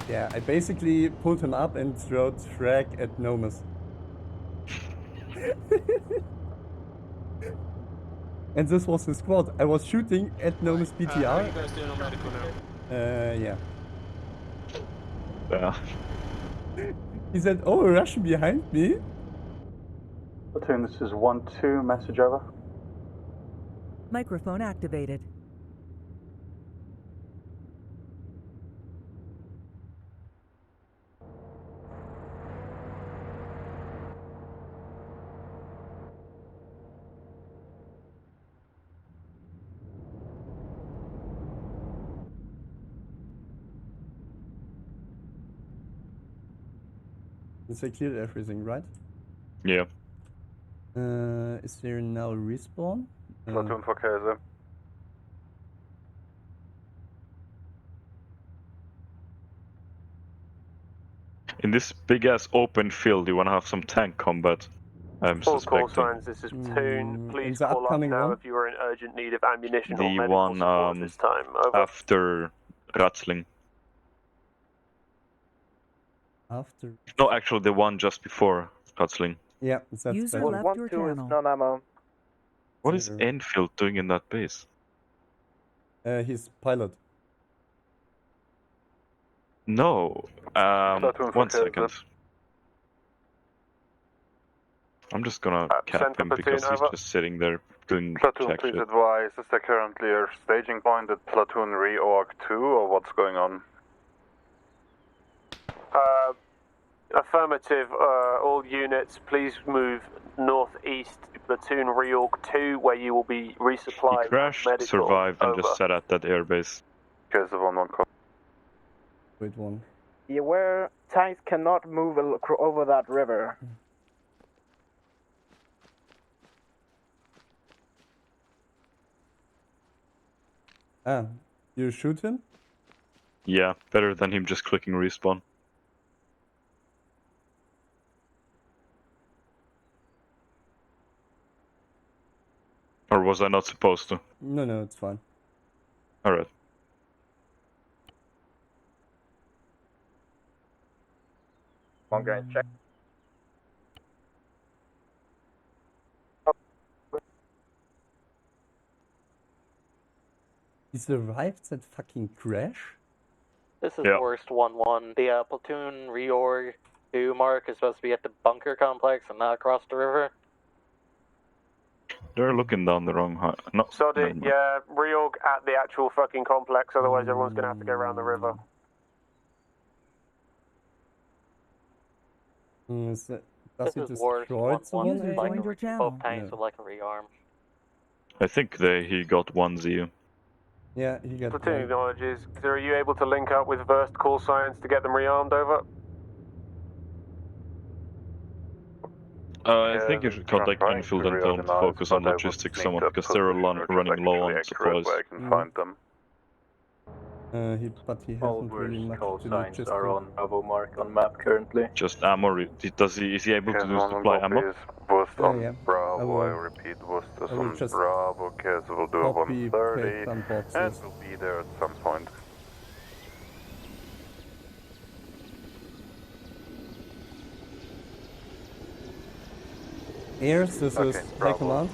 Yeah, I basically pulled him up and threw frag at Nomus. And this was his squad. I was shooting at Nomus BTR. How are you guys doing on medical now? Yeah. Yeah. He said, "Oh, a Russian behind me." Platoon, this is 1-2. Message over. Microphone activated. Since I cleared everything, right? Yeah. Is there now a respawn? Platoon for Käse. In this big ass open field, you wanna have some tank combat. I'm Full call suspecting. signs. This is Platoon. Please the call up upcoming now one? if you are in urgent need of ammunition or The medical one support this time. Over. after Ratzling. After. No, actually, the one just before Ratzling. Yeah, that's User better. left your 1-2 is channel. non-ammo. What is Enfield doing in that base? He's pilot. No. Platoon for 1 Käse. second. I'm just gonna cap Center him because platoon, he's over. just sitting there doing Platoon, jack please shit. advise, is there currently a staging point at Platoon reorg 2, or what's going on? Affirmative. All units, please move northeast to Platoon reorg 2, where you will be He resupplied. crashed, medical. survived, and Over. just sat at that airbase. Käse 1-1 call. Wait, one. Be aware, tanks cannot move over that river. Ah, you shoot him? Yeah, better than him just clicking respawn. Or was I not supposed to? No, it's fine. Alright. Long range check. He survived that fucking crash? This is Yeah. worst 1-1. The platoon reorg 2 mark is supposed to be at the bunker complex and not across the river. They're looking down the wrong high. No, Sod never it, mind. yeah, reorg at the actual fucking complex, otherwise everyone's gonna have to go around the river. Does This he is destroy worst someone? 1-1. User Like, joined your both channel. tanks No. with like a rearm. I think he got 1 ZU. Yeah, he got Platoon one. acknowledges. So are you able to link up with Verst call signs to get them rearmed? Over? I think you should contact trying Enfield to and tell them to reorganize, focus on but I would logistics need somewhat a because they're position which is running low on actually accurate supplies. where I can find them. But he All hasn't really worst much call to signs just are on Bravo mark on map currently. Just ammo. Is he able to do supply ammo? Worst on yeah. Bravo, I will- repeat, Worst is I will on just Bravo, Käse will do a copy, 130, paste some and boxes. will be there at some point. Airs, this is High Bravo. Command.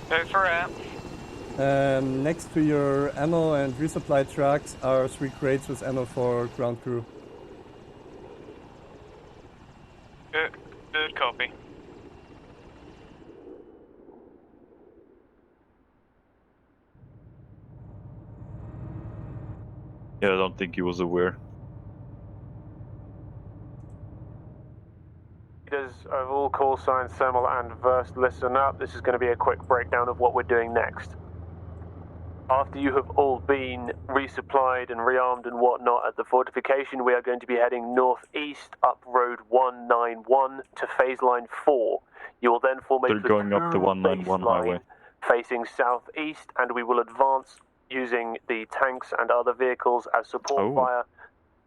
Go for it. Next to your ammo and resupply trucks are 3 crates with ammo for ground crew. Good copy. Yeah, I don't think he was aware. Leaders of all call signs, Semel and Verst, listen up. This is going to be a quick breakdown of what we're doing next. After you have all been resupplied and rearmed and whatnot at the fortification, we are going to be heading northeast up Road 191 to phase line 4. You will then form a They're going up the 191 highway. facing southeast, and we will advance using the tanks and other vehicles as support fire,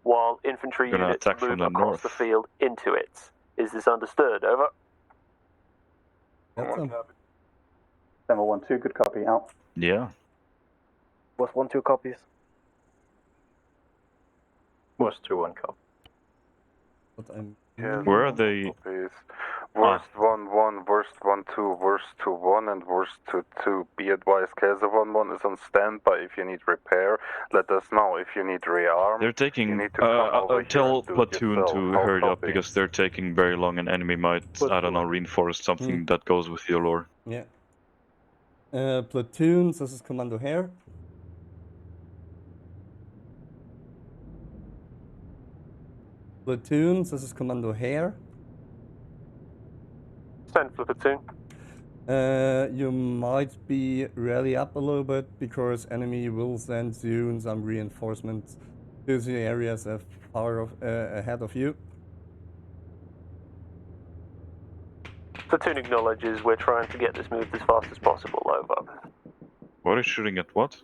while infantry Gonna units attack move from the across north. the field into it. Is this understood? Over. That's Semel 1-2, good copy, out. Yeah. Was 1-2 copies. Was 2-1 copy. But I'm... Where are they? Worst 1-1, worst 1-2, worst 2-1, and worst 2-2. Be advised, Kaiser 1-1 is on standby. If you need repair, let us know. If you need rearm, They're taking. you need to come over here Tell and do it platoon yourself. to How hurry up copy? because they're taking very long, and enemy might, I don't know, reinforce something that goes with your lore. Yeah. Platoons, this is Commando Hare. Platoons, this is Commando Hare. Send for platoon. You might be rally up a little bit because enemy will send soon some reinforcements to the areas ahead of you. Platoon acknowledges we're trying to get this moved as fast as possible. Over. What is shooting at what?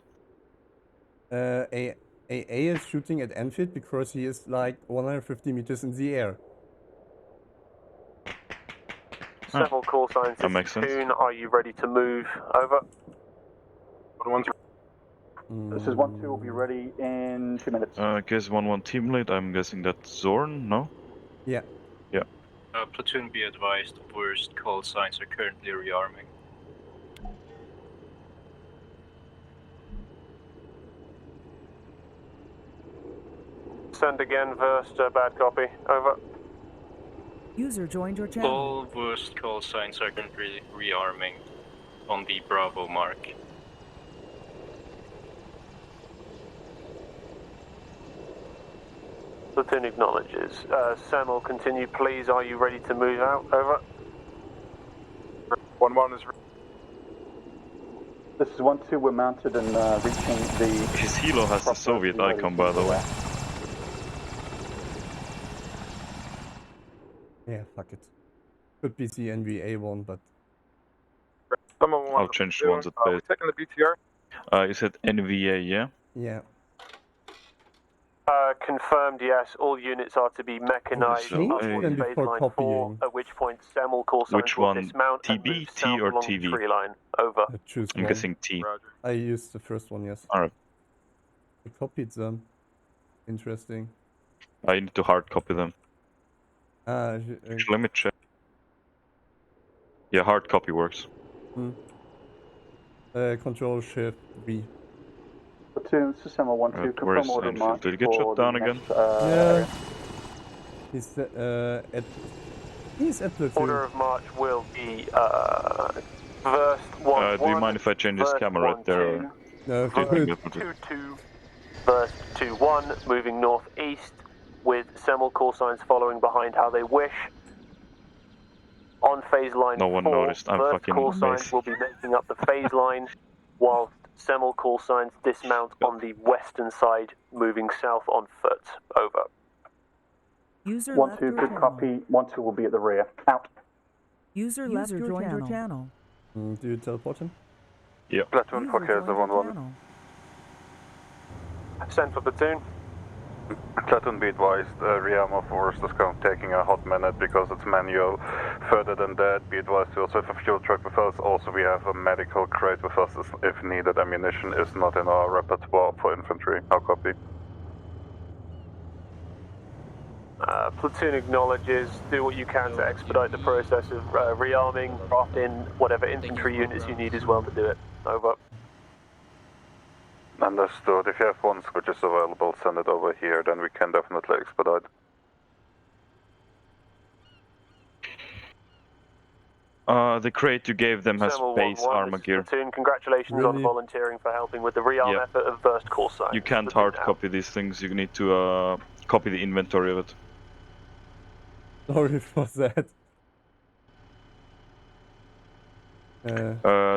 AA is shooting at Enfit because he is like 150 meters in the air. Several call signs. That makes sense. Platoon, are you ready to move? Over. This is 1-2, will be ready in 2 minutes. Guess 1-1 team lead. I'm guessing that's Zorn. No. Yeah. Yeah. Platoon, be advised, worst call signs are currently rearming. Send again, Verst, bad copy. Over. User joined your channel. All worst call signs are currently rearming on the Bravo mark. Platoon acknowledges. Semel, continue, please. Are you ready to move out? Over. 1-1 is. This is 1-2, we're mounted and reaching the... His helo has the Soviet icon, by the way. Yeah, fuck it. Could be the NVA one, but... I'll change the ones at base. Taking the BTR? You said NVA, yeah? Yeah. Confirmed, yes. All units are to be mechanized Change upwards them phase before line copying. 4, at which point Semel call signs Which will one? dismount and TB, move T, south or along TV? the tree line. Over. Choose I'm one. guessing T. I used the first one, yes. Alright. I copied them. Interesting. I need to hard copy them. Actually, Let me check. Yeah, hard copy works. Control Shift V. Platoon, this is Semel 1-2, Where confirm is order Enfield? march Did he get for shot down the again? next, area. He's at platoon. Order of march will be Verst 1-1. Do you mind if I change his camera right there? Or... No, Do you think that would- 2-2. Verst 2-1, moving northeast, with Semel call signs following behind how they wish. On phase line No one 4, noticed, I'm Verst fucking call signs amazed. will be making up the phase line, whilst Semel call signs dismount on the western side, moving south on foot. Over. User 1-2, left your good channel. copy. 1-2 will be at the rear. Out. User left your joined your channel. Do you teleport him? Yeah. Platoon for User Kaiser joined your 1-1. channel. Send for platoon. Platoon, be advised, rearm of worst is taking a hot minute because it's manual. Further than that, be advised we also have a fuel truck with us. Also, we have a medical crate with us if needed. Ammunition is not in our repertoire for infantry. How copy? Platoon acknowledges. Do what you can to expedite the process of rearming. Drop in whatever infantry units you need as well to do it. Over. Understood. If you have one which is available, send it over here, then we can definitely expedite. The crate you gave them has Thermal base 1-1, armor this is gear. Platoon. Congratulations on Really? volunteering for helping with the rearm Yep. effort of first call sign. You can't Platoon hard out. copy these things. You need to copy the inventory of it. Sorry for that.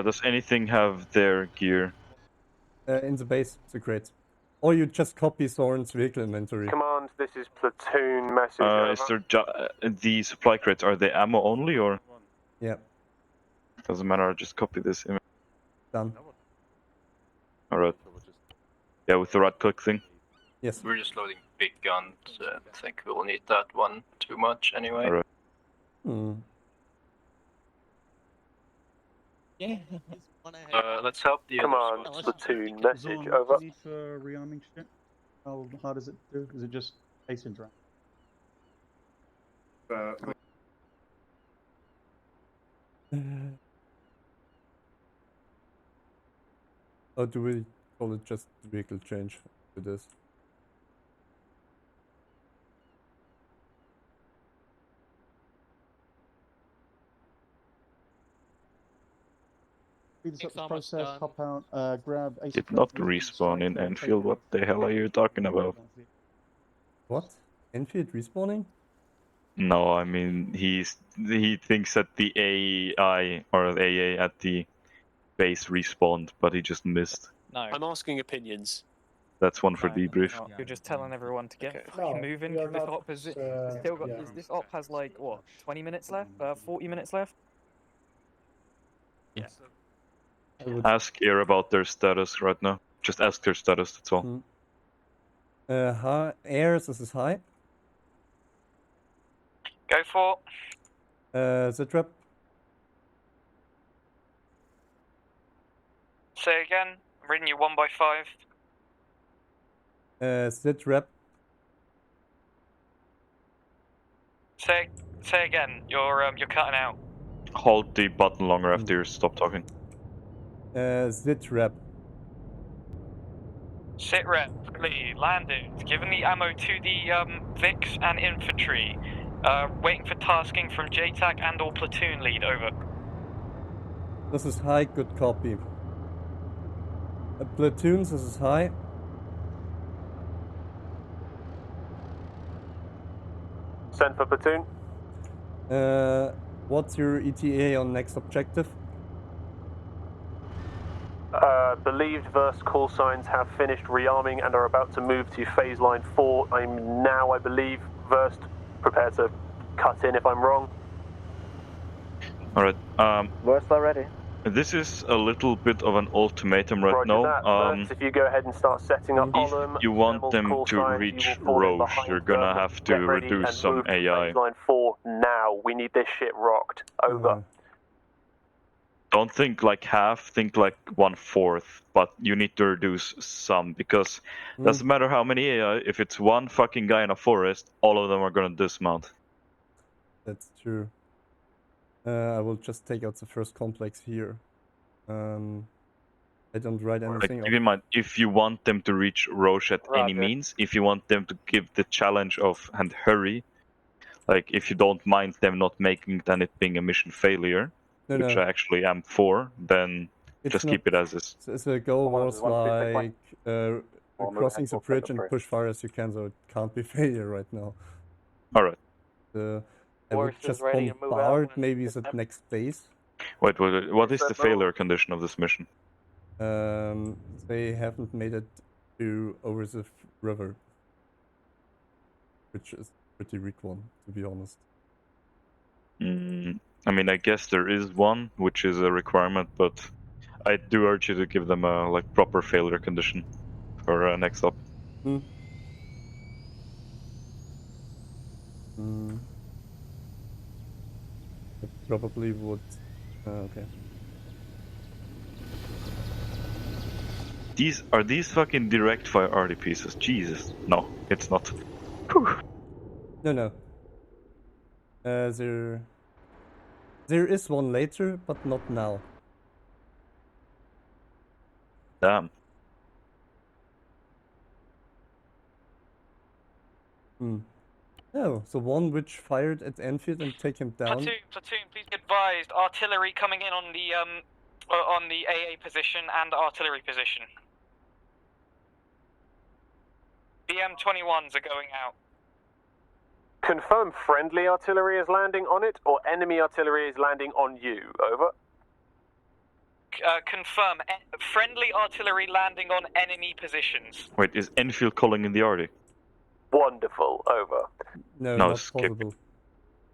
Does anything have their gear? In the base, the crate. Or you just copy Soren's vehicle inventory. Command, this is Platoon message. Is there the supply crates? Are they ammo only or? Yeah. Doesn't matter. Just copy this. Done. All right. Yeah, with the right click thing. Yes. We're just loading big guns. I think we'll need that one too much anyway. All right. Hmm. Yeah. Let's help the Command, Platoon message, over. Need for rearming shit? How hard does it do? Is it just async round? Or do we call it just vehicle change to this? Speed this up this process, hop out, grab async. Did not respawn in Enfield. What the hell are you talking about? What? Enfield respawning? No, I mean he thinks that the AI or the AA at the base respawned, but he just missed. No. I'm asking opinions. That's one for debrief. You're just telling everyone to get fucking No, moving we are because this not, op has still got yeah. this op has like what 20 minutes left, 40 minutes left. Yeah. Ask Air about their status right now. Just ask their status. That's all. High, airs, this is high. Go for. The trap. Say again. I'm reading you 1 by 5. Sit rep. Say again. You're cutting out. Hold the button longer after you stop talking. Sit rep. Sit rep. Lee, landed. Given the ammo to the Vix and infantry. Waiting for tasking from JTAC and or platoon lead. Over. This is high, good copy. Platoons, this is high. Send for platoon. What's your ETA on next objective? Believed verse call signs have finished rearming and are about to move to phase line 4. I'm now, I believe, versed. Prepare to cut in if I'm wrong. Alright. Versed already. This is a little bit of an ultimatum right Roger now. that. Versed, if you go ahead and start setting up If column, you want thermal them call to signs, reach you will fall in Roche, behind you're gonna them. have to Get ready reduce and some move to AI. phase line 4 now. We need this shit rocked. Over. Don't think like half, think like 1/4, but you need to reduce some because doesn't matter how many AI, if it's one fucking guy in a forest, all of them are gonna dismount. That's true. I will just take out the first complex here. I don't write Like, anything keep in mind, if you want them to reach Roche at any means, if you want them to give the challenge of and hurry, like if you don't mind them not making it and it being a mission failure, No, which no. I actually am for, then just keep it as is. The goal was like Or move crossing ahead the for bridge further and free. push far as you can, so it can't be failure right now. Alright. I would Horse is just ready to move out bombard when maybe it's the time. next base. Wait, what is the failure condition of this mission? They haven't made it to over the river, which is pretty weak one, to be honest. I mean, I guess there is one, which is a requirement, but I do urge you to give them a like proper failure condition for next up. I probably would. Okay. Are these fucking direct fire RD pieces? Jesus, no, it's not. No. There is one later, but not now. Damn. Oh, so one which fired at Enfield and take him down. Platoon, please be advised. Artillery coming in on the AA position and artillery position. BM-21s are going out. Confirm friendly artillery is landing on it, or enemy artillery is landing on you. Over. Confirm. Friendly artillery landing on enemy positions. Wait, is Enfield calling in the Arctic? Wonderful. Over. No, No, not skip. possible.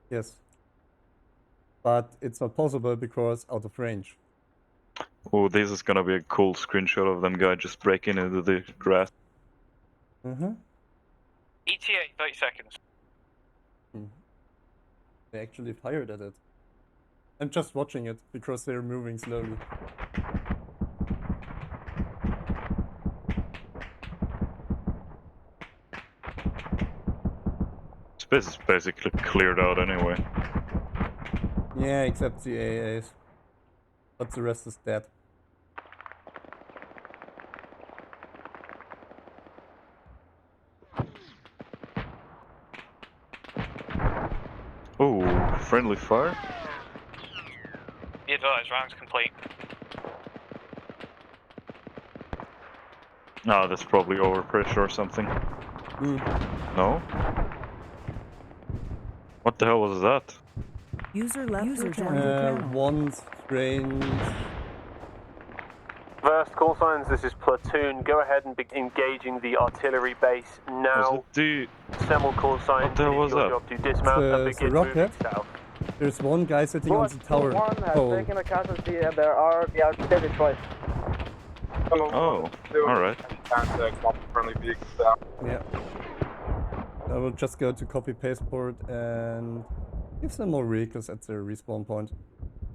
Yes. But it's not possible because out of range. Oh, this is gonna be a cool screenshot of them guy just breaking into the grass. Mm-hmm. ETA, 30 seconds. They actually fired at it. I'm just watching it because they're moving slowly. Space is basically cleared out anyway. Yeah, except the AAs. But the rest is dead. Oh, friendly fire? Be advised, rounds complete. No, that's probably overpressure or something. No? What the hell was that? User left your channel. One strange. First call signs, this is Platoon. Go ahead and begin engaging the artillery base now. Was it the... Semel call signs, What the hell it is was your that? job to dismount and It's a begin moving rocket. south. There's one guy sitting on the tower One has pole. taken a casualty and there are the artillery choice. Oh, alright. Friendly vehicles down. Yeah. I will just go to copy paste port and give some more vehicles at their respawn point.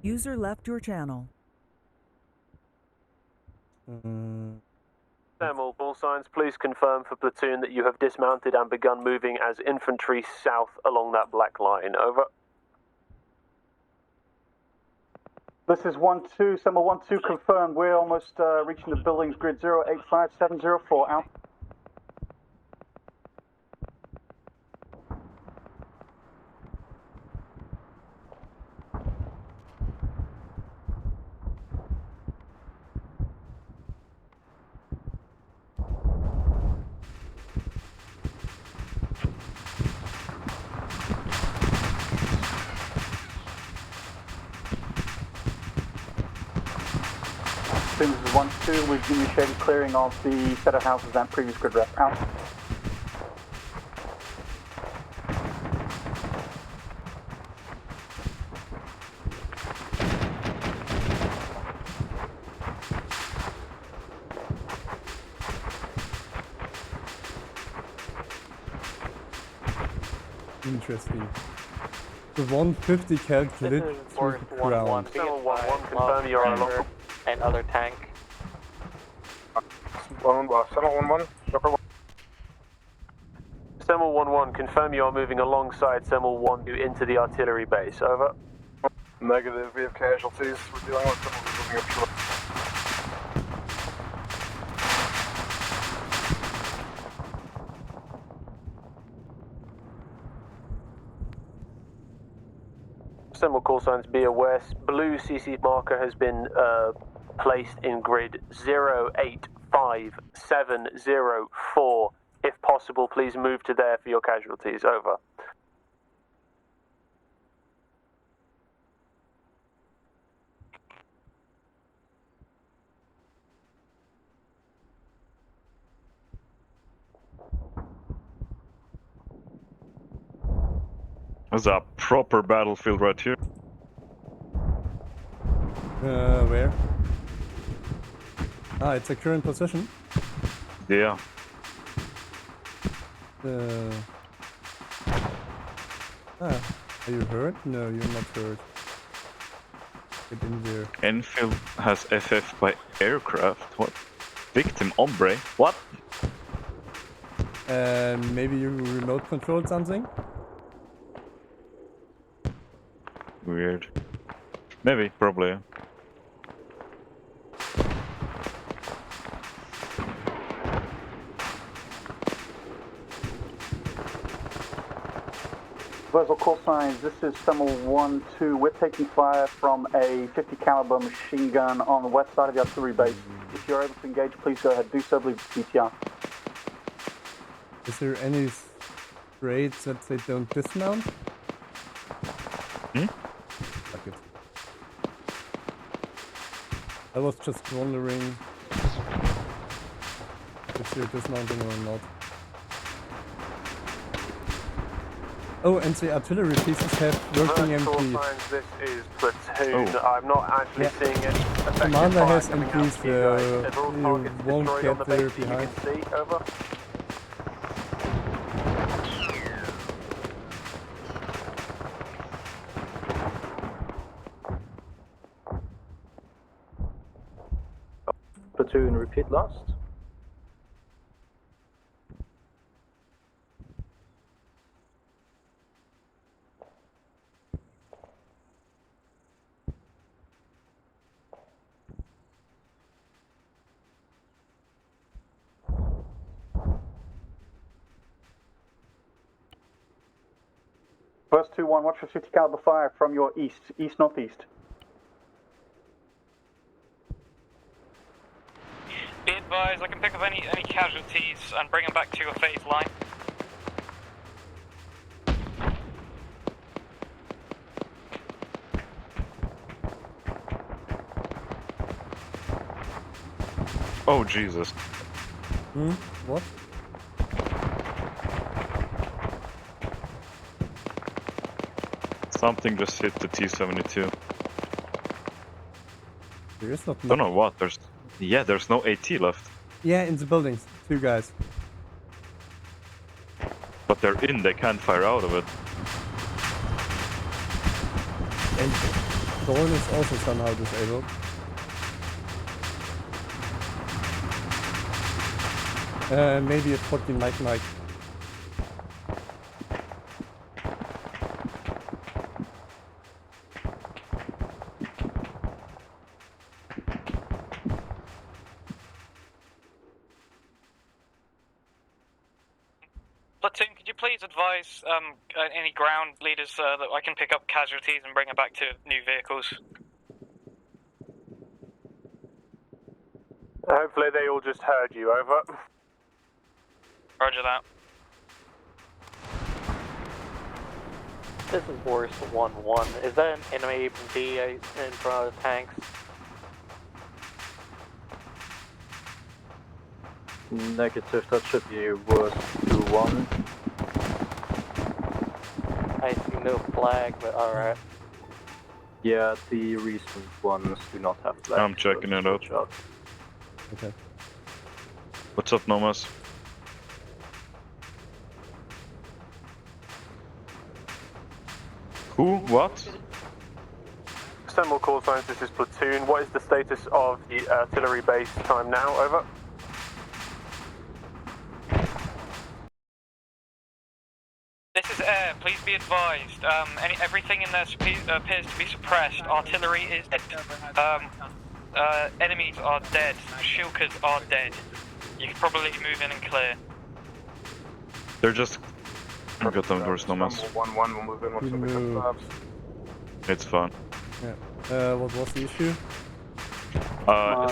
User left your channel. Semel call signs, please confirm for Platoon that you have dismounted and begun moving as infantry south along that black line. Over. This is 1-2, Summer 1-2 confirmed. We're almost reaching the buildings, grid 085704, out. This is 1-2, we've initiated clearing of the set of houses and previous grid rep. Out. Interesting. The 150 cal glitch through the ground. Semel 1-1, confirm you are along. And other tank. Semel 1-1. Semel 1-1, confirm you are moving alongside Semel 1-2 into the artillery base. Over. Negative, we have casualties. We're dealing with someone who's moving up short. Semel call signs, be aware. Blue CC marker has been placed in grid 085704. If possible, please move to there for your casualties. Over. That's a proper battlefield right here. Where? Ah, it's a current position. Yeah. Are you hurt? No, you're not hurt. Get in there. Enfield has FF by aircraft. What? Victim hombre? What? Maybe you remote controlled something? Weird. Maybe, probably. Advise all call signs, this is Summer 1-2. We're taking fire from a 50 caliber machine gun on the west side of the artillery base. If you're able to engage, please go ahead. Do so, believe it's CTR. Is there any raids that they don't dismount? Fuck it. I was just wondering if they're dismounting or not. Oh, and the artillery pieces have working MPs. This is platoon. I'm not actually seeing it. Commander has MPs, you won't get there behind. Over. Platoon, repeat last. First 2-1, watch for 50 caliber fire from your east-northeast. Be advised, I can pick up any casualties and bring them back to your phase line. Oh, Jesus. What? Something just hit the T-72. There is not Don't know what, there's no AT left. Yeah, in the buildings. 2 guys. But they're in, they can't fire out of it. And Dawn is also somehow disabled. Maybe a 14 Mike. Platoon, could you please advise any ground leaders that I can pick up casualties and bring them back to new vehicles? Hopefully they all just heard you, over. Roger that. This is Boris 1-1. Is that an enemy D in front of the tanks? Negative, that should be worse 2-1. I see no flag, but alright. Yeah, the recent ones do not have flags. I'm checking it out. Okay. What's up, Nomas? Who? What? Assemble call signs, this is platoon. What is the status of the artillery base time now, over? This is air, please be advised. Everything in there appears to be suppressed. Artillery is dead. Enemies are dead. Shilkers are dead. You can probably move in and clear. They're just... I got them doors, Nomas. 1-1, we'll move in once something confirms. It's fine. Yeah. What was the issue?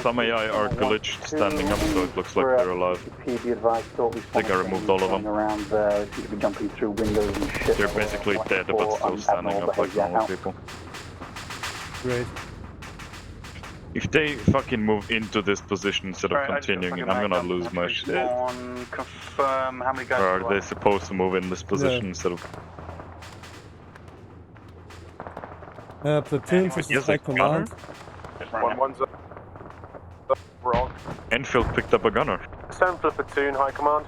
Some AI are glitched standing up, so it looks like they're alive. I think I removed all of them. Around there, seem to be jumping through windows and shit. They're basically dead, but still standing up like normal people. Great. If they fucking move into this position instead of continuing, I'm gonna lose my shit. Confirm how many guys Or are they supposed to move in this position instead of... Platoon, this is high command. 1-1's up. Wrong. Enfield picked up a gunner. Stand for platoon, high command.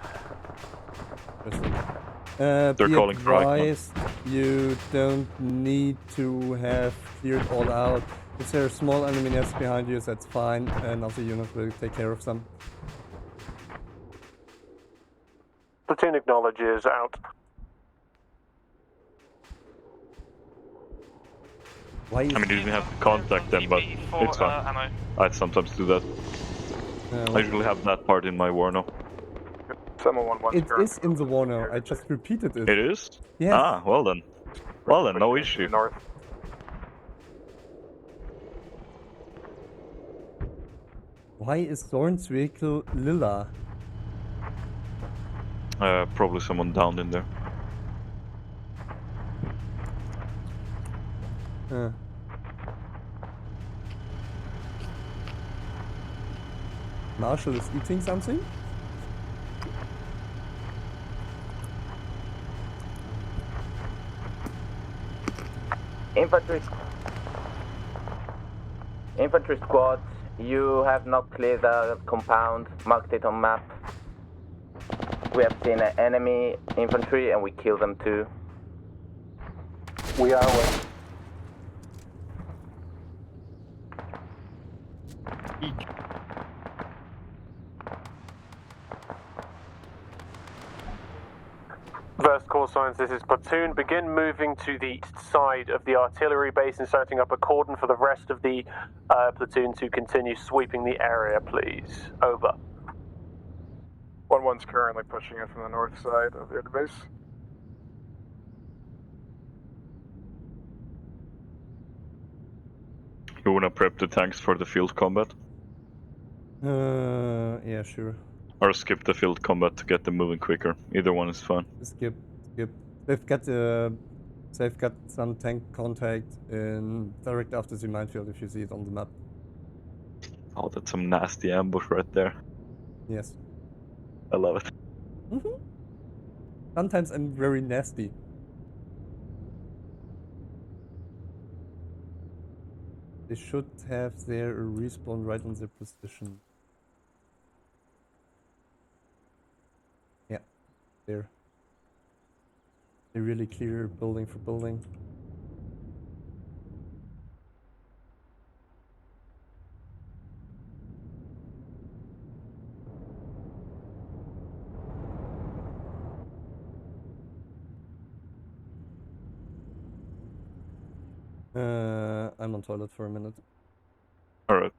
They're calling for high command. Advised, you don't need to have cleared all out. If there are small enemy nests behind you, that's fine, and other units will take care of them. Platoon acknowledges, out. I mean, you didn't have to contact them, but it's fine. I sometimes do that. I usually have that part in my war now. It is in the war now, I just repeated it. It is? Yeah. Ah, well then. Well then, no issue. North. Why is Thorn's vehicle lila? Probably someone downed in there. Marshall is eating something? Infantry squads, you have not cleared the compound, marked it on map. We have seen an enemy infantry and we killed them too. We are away. First call signs, this is platoon. Begin moving to the side of the artillery base and setting up a cordon for the rest of the platoon to continue sweeping the area, please. Over. 1-1's currently pushing in from the north side of the base. You wanna prep the tanks for the field combat? Yeah, sure. Or skip the field combat to get them moving quicker. Either one is fine. Skip. They've got some tank contact in direct after the minefield if you see it on the map. Oh, that's some nasty ambush right there. Yes. I love it. Sometimes I'm very nasty. They should have their respawn right on their position. Yeah, there. They really clear building for building. I'm on toilet for a minute. Alright.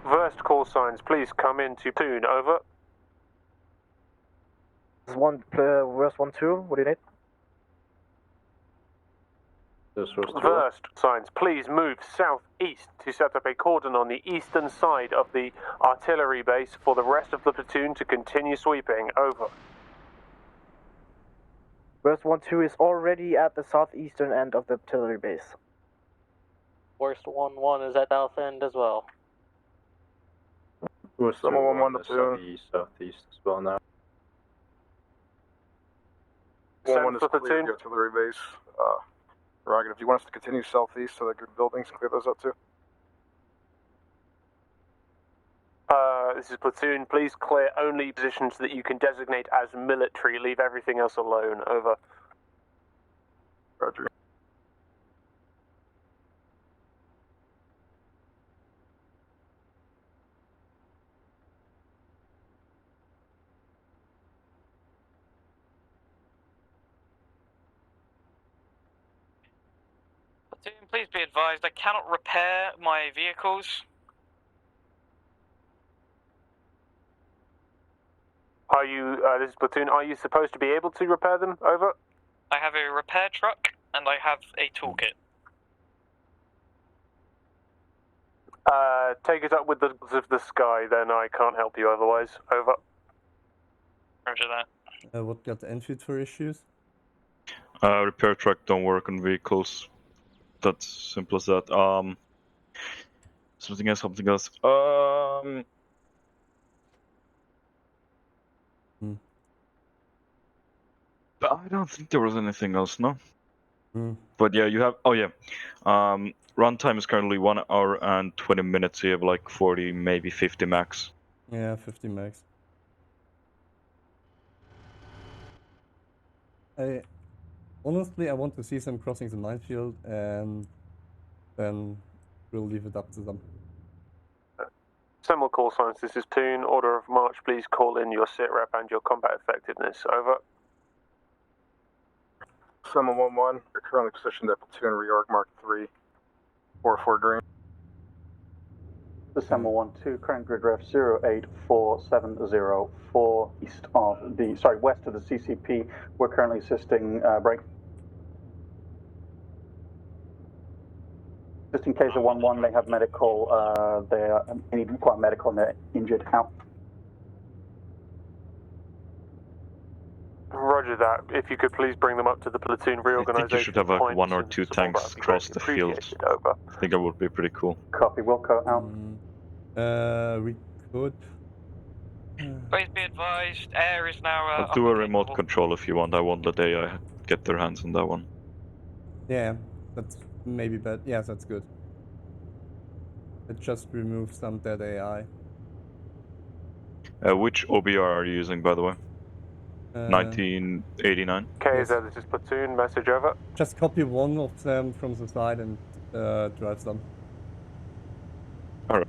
First call signs, please come into platoon. Over. Verse 1-2, what do you need? First signs, please move southeast to set up a cordon on the eastern side of the artillery base for the rest of the platoon to continue sweeping. Over. Verse 1-2 is already at the southeastern end of the artillery base. Worst 1-1 is at south end as well. We're still Someone on want the to- southeast as well now. 1-1 is for clear platoon. the artillery base. Prerogative. Do you want us to continue southeast so that good buildings clear those up too? This is platoon. Please clear only positions that you can designate as military. Leave everything else alone. Over. Roger. Platoon, please be advised, I cannot repair my vehicles. Are you, this is platoon, are you supposed to be able to repair them? Over. I have a repair truck, and I have a toolkit. Take it up with the of the sky, then I can't help you otherwise. Over. Roger that. What got enfield for issues? Repair truck don't work on vehicles. That's simple as that. Something else. But I don't think there was anything else, no? But yeah, you have, runtime is currently 1 hour and 20 minutes, so you have like 40, maybe 50 max. Yeah, 50 max. Honestly, I want to see some crossing the minefield, and then we'll leave it up to them. Similar call signs, this is Toon. Order of march, please call in your sit rep and your combat effectiveness. Over. Summer 1-1, you're currently positioned at platoon reorg Mark 3, 4-4 green. December 1-2, current grid ref 084704 east of the, west of the CCP. We're currently assisting break. Just in case of 1-1, they have medical, they need require medical and they're injured out. Roger that. If you could please bring them up to the platoon I reorganization think you should have like point 1 or as 2 soon as possible. tanks across the field. Over. I think that would be pretty cool. Copy, Wilco out. We could. Please be advised, air is now I'll do a remote control if you want. I won't let AI get their hands on that one. Yeah, that's maybe bad. Yeah, that's good. It just removes some dead AI. Which OBR are you using, by the way? 1989? KZ, this is platoon. Message over. Just copy one of them from the side and drive them. Alright.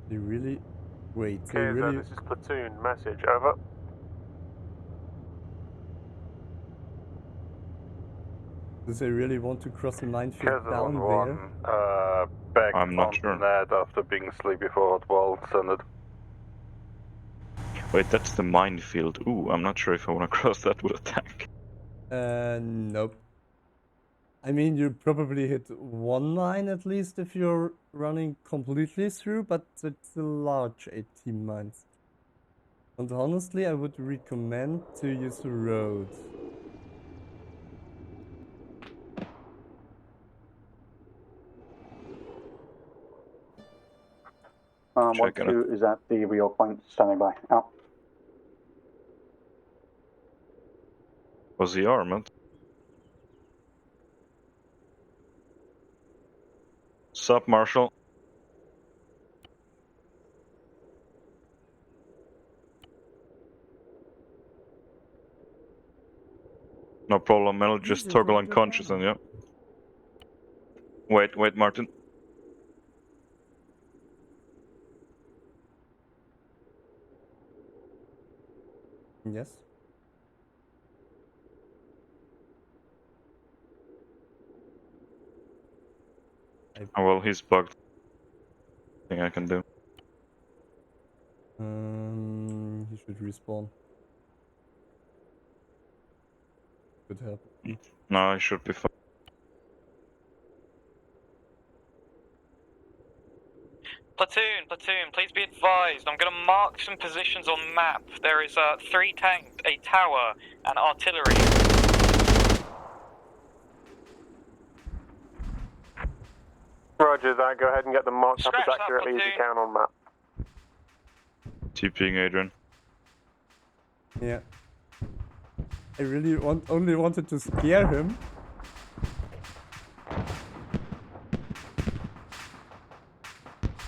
They really... Wait, they KZ, really... this is platoon. Message over. Do they really want to cross the minefield down there? 1-1, back I'm not on sure. net after being sleepy for a while, send it. Wait, that's the minefield. Ooh, I'm not sure if I want to cross that with a tank. Nope. I mean, you probably hit one mine at least if you're running completely through, but it's a large 18 mines. And honestly, I would recommend to use the road. 1-2 is at the reorg point, standing by. Out. Was he armed? Sup, Marshal? No problem, Mel. Just toggle unconscious on you. Wait, Martin. Yes. Oh, well, he's bugged. Thing I can do. He should respawn. Could help. No, I should be fine. Platoon, please be advised. I'm going to mark some positions on map. There is 3 tanks, a tower, and artillery. Roger that. Go ahead and get them marked up Scratch as that, accurately as you platoon. can on map. TPing Adrian. Yeah. I really only wanted to scare him.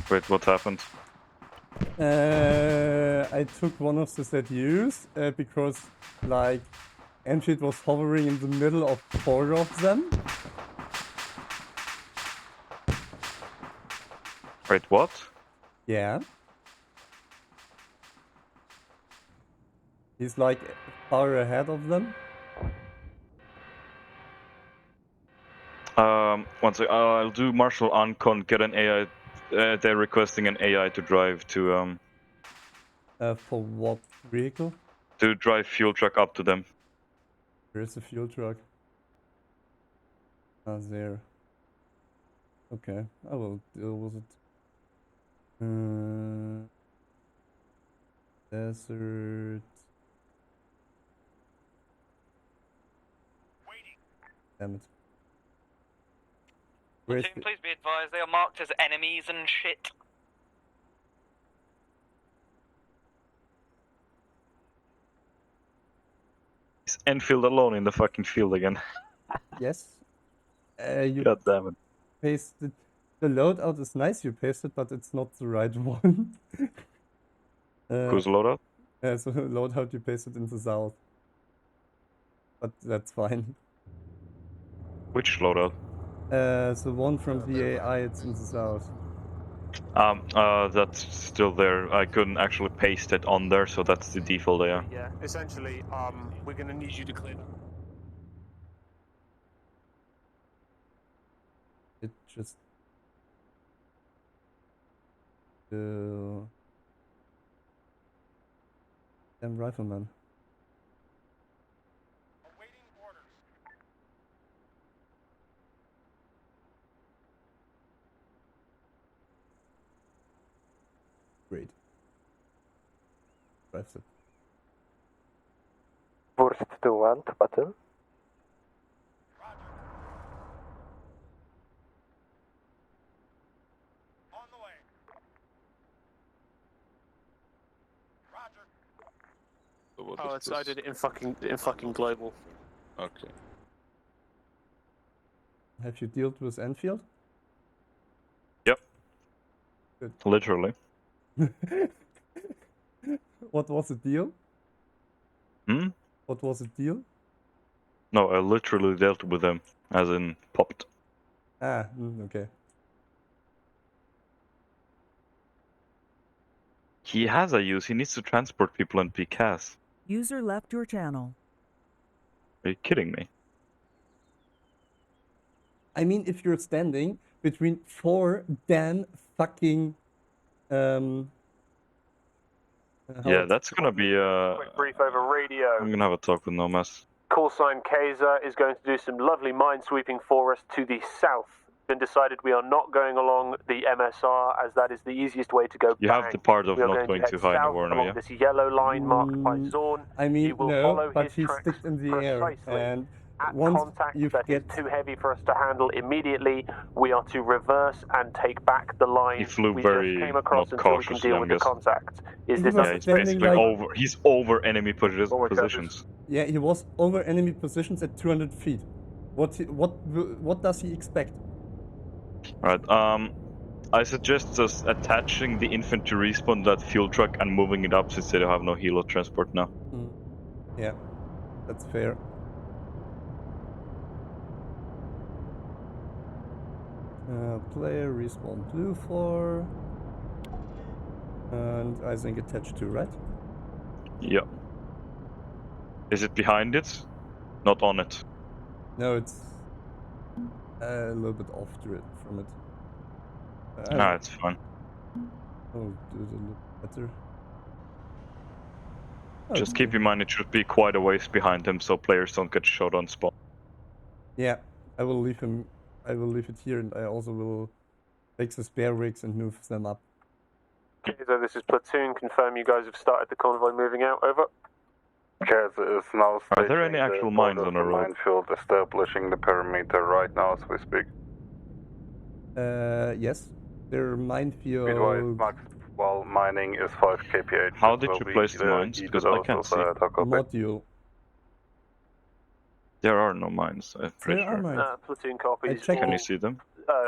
Wait, what happened? I took one of the ZUs because, like, Enfit was hovering in the middle of 4 of them. Wait, what? Yeah. He's like far ahead of them. One sec. I'll do Marshal Uncon, get an AI. They're requesting an AI to drive to For what vehicle? to drive fuel truck up to them. Where's the fuel truck? Ah, there. Okay, I will deal with it. Desert. Damn it. Where's Platoon, please be advised. They are marked as enemies and shit. Is Enfield alone in the fucking field again? Yes. You God damn it. pasted. The loadout is nice you pasted, but it's not the right one. Who's loadout? So loadout you pasted in the south. But that's fine. Which loadout? So one from the AI, it's in the south. That's still there. I couldn't actually paste it on there, so that's the default, yeah. Yeah, essentially, we're going to need you to clear that. It just... Damn rifleman. Great. Drives it. Worst to one to button. Oh, I did it in fucking global. Okay. Have you dealt with Enfield? Yep. Good. Literally. What was the deal? Hmm? What was the deal? No, I literally dealt with them, as in popped. Ah, okay. He has a use. He needs to transport people and be CAS. User left your channel. Are you kidding me? I mean, if you're standing between 4 damn fucking Yeah, that's gonna be Quick brief over radio. I'm gonna have a talk with Nomas. Call sign Kaiser is going to do some lovely minesweeping for us to the south. Been decided we are not going along the MSR as that is the easiest way to go. You have the part of we are not going going to too head high in the south war now, along yeah? this yellow line marked by Zorn. I mean, You will no, follow but his he's tracks sticked in the air, precisely. and At once contact you that get... is too heavy for us to handle immediately, we are to reverse and take back the line He flew we very just came across not until we can cautiously, deal I'm with the guessing. contact. Is He this was Yeah, he's standing basically like... he's over enemy positions. Yeah, he was over enemy positions at 200 feet. What does he expect? Right, I suggest us attaching the infantry respawn to that fuel truck and moving it up since they have no helo transport now. Yeah, that's fair. Player respawn blue 4. And I think attached to red. Yeah. Is it behind it? Not on it. No, it's a little bit off from it. Nah, it's fine. Oh, do it a little better. Just keep in mind it should be quite a ways behind him so players don't get shot on spot. Yeah, I will leave him. I will leave it here, and I also will take the spare rigs and move them up. Kaiser, this is Platoon. Confirm you guys have started the convoy moving out. Over. Kaiser is now Are there any staging the actual mines border on the of road? minefield, establishing the perimeter right now as we speak. Yes, they're minefield. Speedwise max while mining is 5 kph. How did you place the mines? Because I can't see. Module. There are no mines, I'm pretty There are sure. mines. Platoon copies. Can you see them?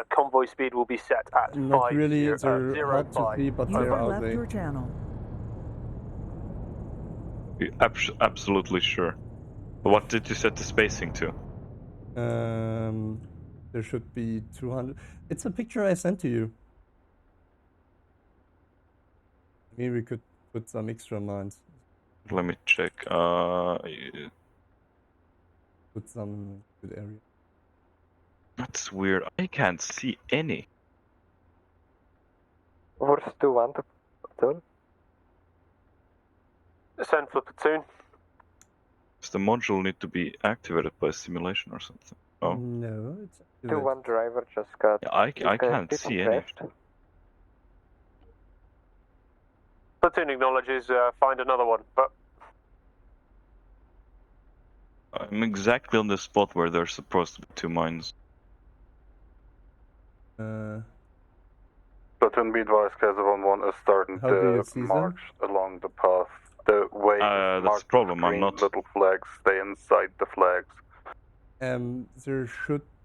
Convoy speed will be set at Not 5 really. zero, They're hard to 05. see, but User they're out left there. your channel. Absolutely sure. What did you set the spacing to? There should be 200. It's a picture I sent to you. Maybe we could put some extra mines. Let me check. Put some good area. That's weird. I can't see any. Worst to one to platoon. Send for Platoon. Does the module need to be activated by simulation or something? Oh. No, it's 2-1 driver just got. Yeah, I can't see any. Platoon acknowledges. Find another one, but I'm exactly on the spot where there's supposed to be 2 mines. Platoon be advised, Kaiser 1-1 is starting How do to you see march along the path. The way is that's the problem, with I'm green not. little flags. Stay inside the flags.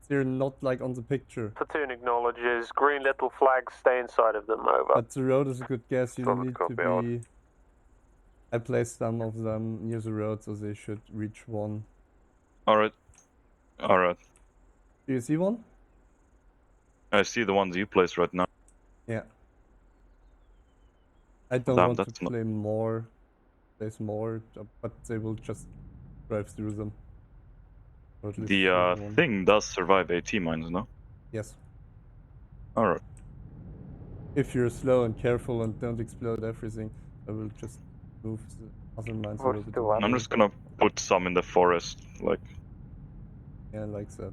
They're not like on the picture. Platoon acknowledges. Green little flags. Stay inside of them. Over. But the road is a good guess. You Solid need to copy out. be. I placed some of them near the road, so they should reach one. Alright. Alright. Do you see one? I see the ones you place right now. Yeah. I don't Damn, want to that's not- play more. There's more, but they will just drive through them. Or at least The through one. thing does survive AT mines, no? Yes. Alright. If you're slow and careful and don't explode everything, I will just move the other mines a little bit away. I'm just gonna put some in the forest, like. Yeah, like that.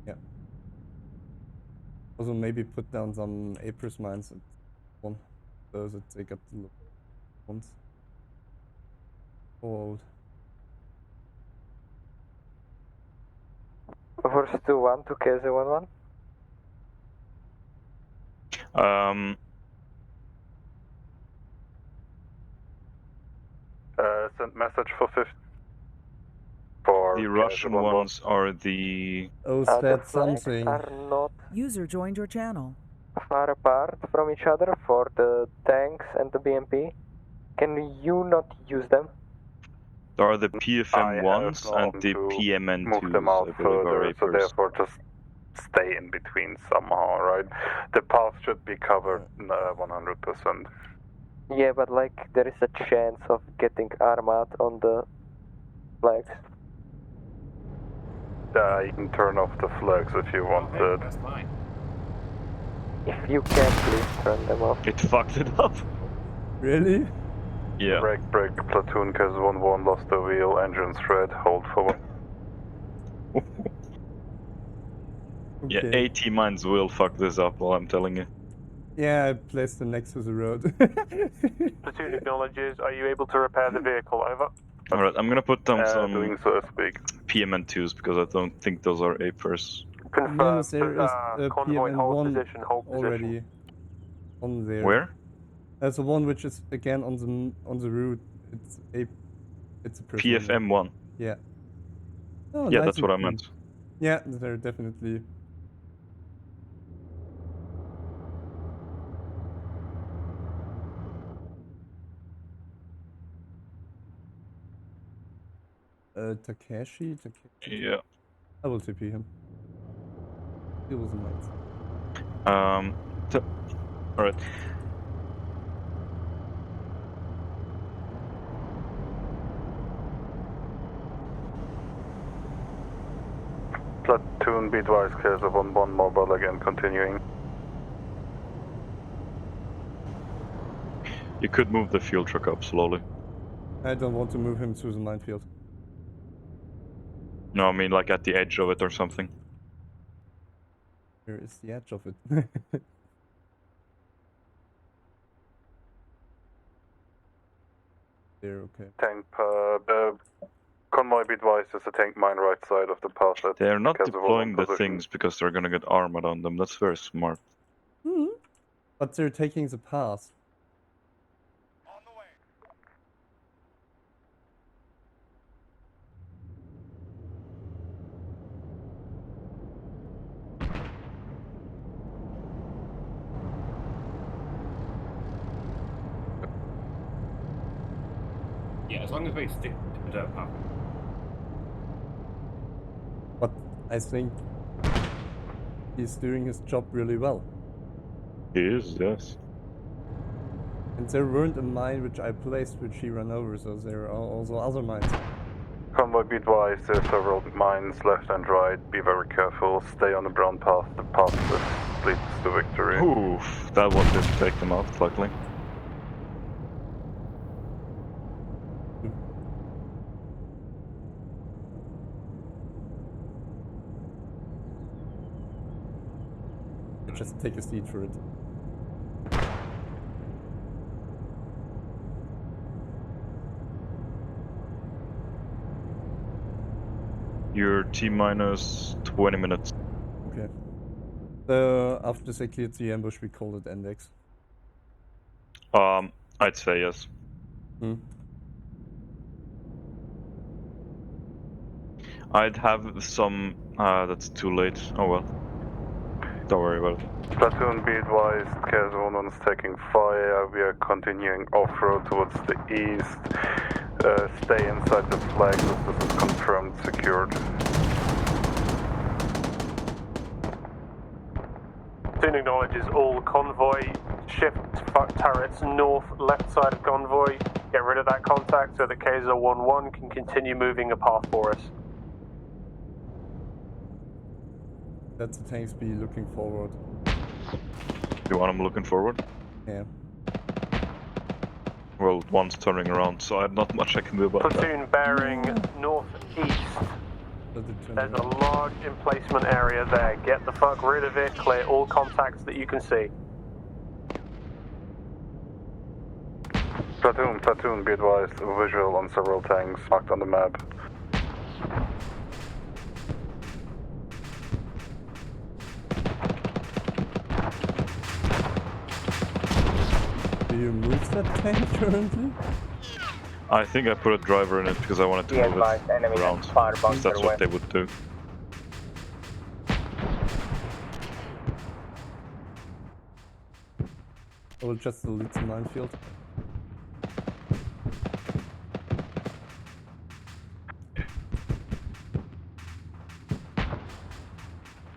Yeah. Also, maybe put down some Apris mines at one, so that they got the ones. Old. Force 2-1 to KZ-11. Send message for 50. The Russian ones are the. Oh, the that's flags something. are not User joined your channel. far apart from each other for the tanks and the BMP. Can you not use them? There are the PFM ones and the PMN Move them 2s, out I believe, are further, so Apers. therefore just stay in between somehow, right? The path should be covered 100%. Yeah, but like there is a chance of getting Arma on the flags. You can turn off the flags if you want that. That's fine. If you can, please turn them off. It fucked it up. Really? Yeah. Break, platoon, cause 1-1 lost the wheel, engines red, hold forward. Yeah, Okay. AT mines will fuck this up, well, I'm telling you. Yeah, I placed them next to the road. Platoon acknowledges. Are you able to repair the vehicle? Over. Alright, I'm gonna put down some doing so as speak. PMN 2s because I don't think those are Apers. Confirm. No, there is a Convoy, hold PMN1 position, hold position. already on there. Where? There's a one which is again on the route. It's a person. PFM1. Yeah. Oh, Yeah, nice that's and what I clean. meant. Yeah, they're definitely. Takeshi? Yeah. I will TP him. He was a knight. Alright. Platoon, be advised, clears of 1-1 mobile again, continuing. You could move the fuel truck up slowly. I don't want to move him to the minefield. No, I mean like at the edge of it or something. Where is the edge of it? There, okay. Tank, convoy, be advised, there's a tank mine right side of the path. They're not Castle deploying the position. things because they're gonna get armored on them. That's very smart. But they're taking the path. Yeah, as long as we stick to the dirt path. But I think he's doing his job really well. He is, yes. And there weren't a mine which I placed which he ran over, so there are also other mines. Convoy, be advised, there's several mines left and right. Be very careful. Stay on the brown path. The path that leads to victory. Oof, that one didn't take them out, luckily. Just take a seat for it. You're T-minus 20 minutes. Okay. So after they cleared the ambush, we call it index. I'd say yes. I'd have some. That's too late. Oh well. Don't worry about it. Platoon, be advised, Kazunon's taking fire. We are continuing off-road towards the east. Stay inside the flag. This is confirmed, secured. Platoon acknowledges all convoy. Shift turrets north, left side of convoy. Get rid of that contact so that Kaiser 1-1 can continue moving a path for us. Let the tanks be looking forward. You want them looking forward? Yeah. Well, one's turning around, so I have not much I can do about that. Platoon bearing northeast. There's a large emplacement area there. Get the fuck rid of it. Clear all contacts that you can see. Platoon, be advised, visual on several tanks marked on the map. Do you move that tank currently? I think I put a driver in it because I wanted to Be move advised, it enemy around. fire Because bunker that's what west. they would do. I will just delete the minefield.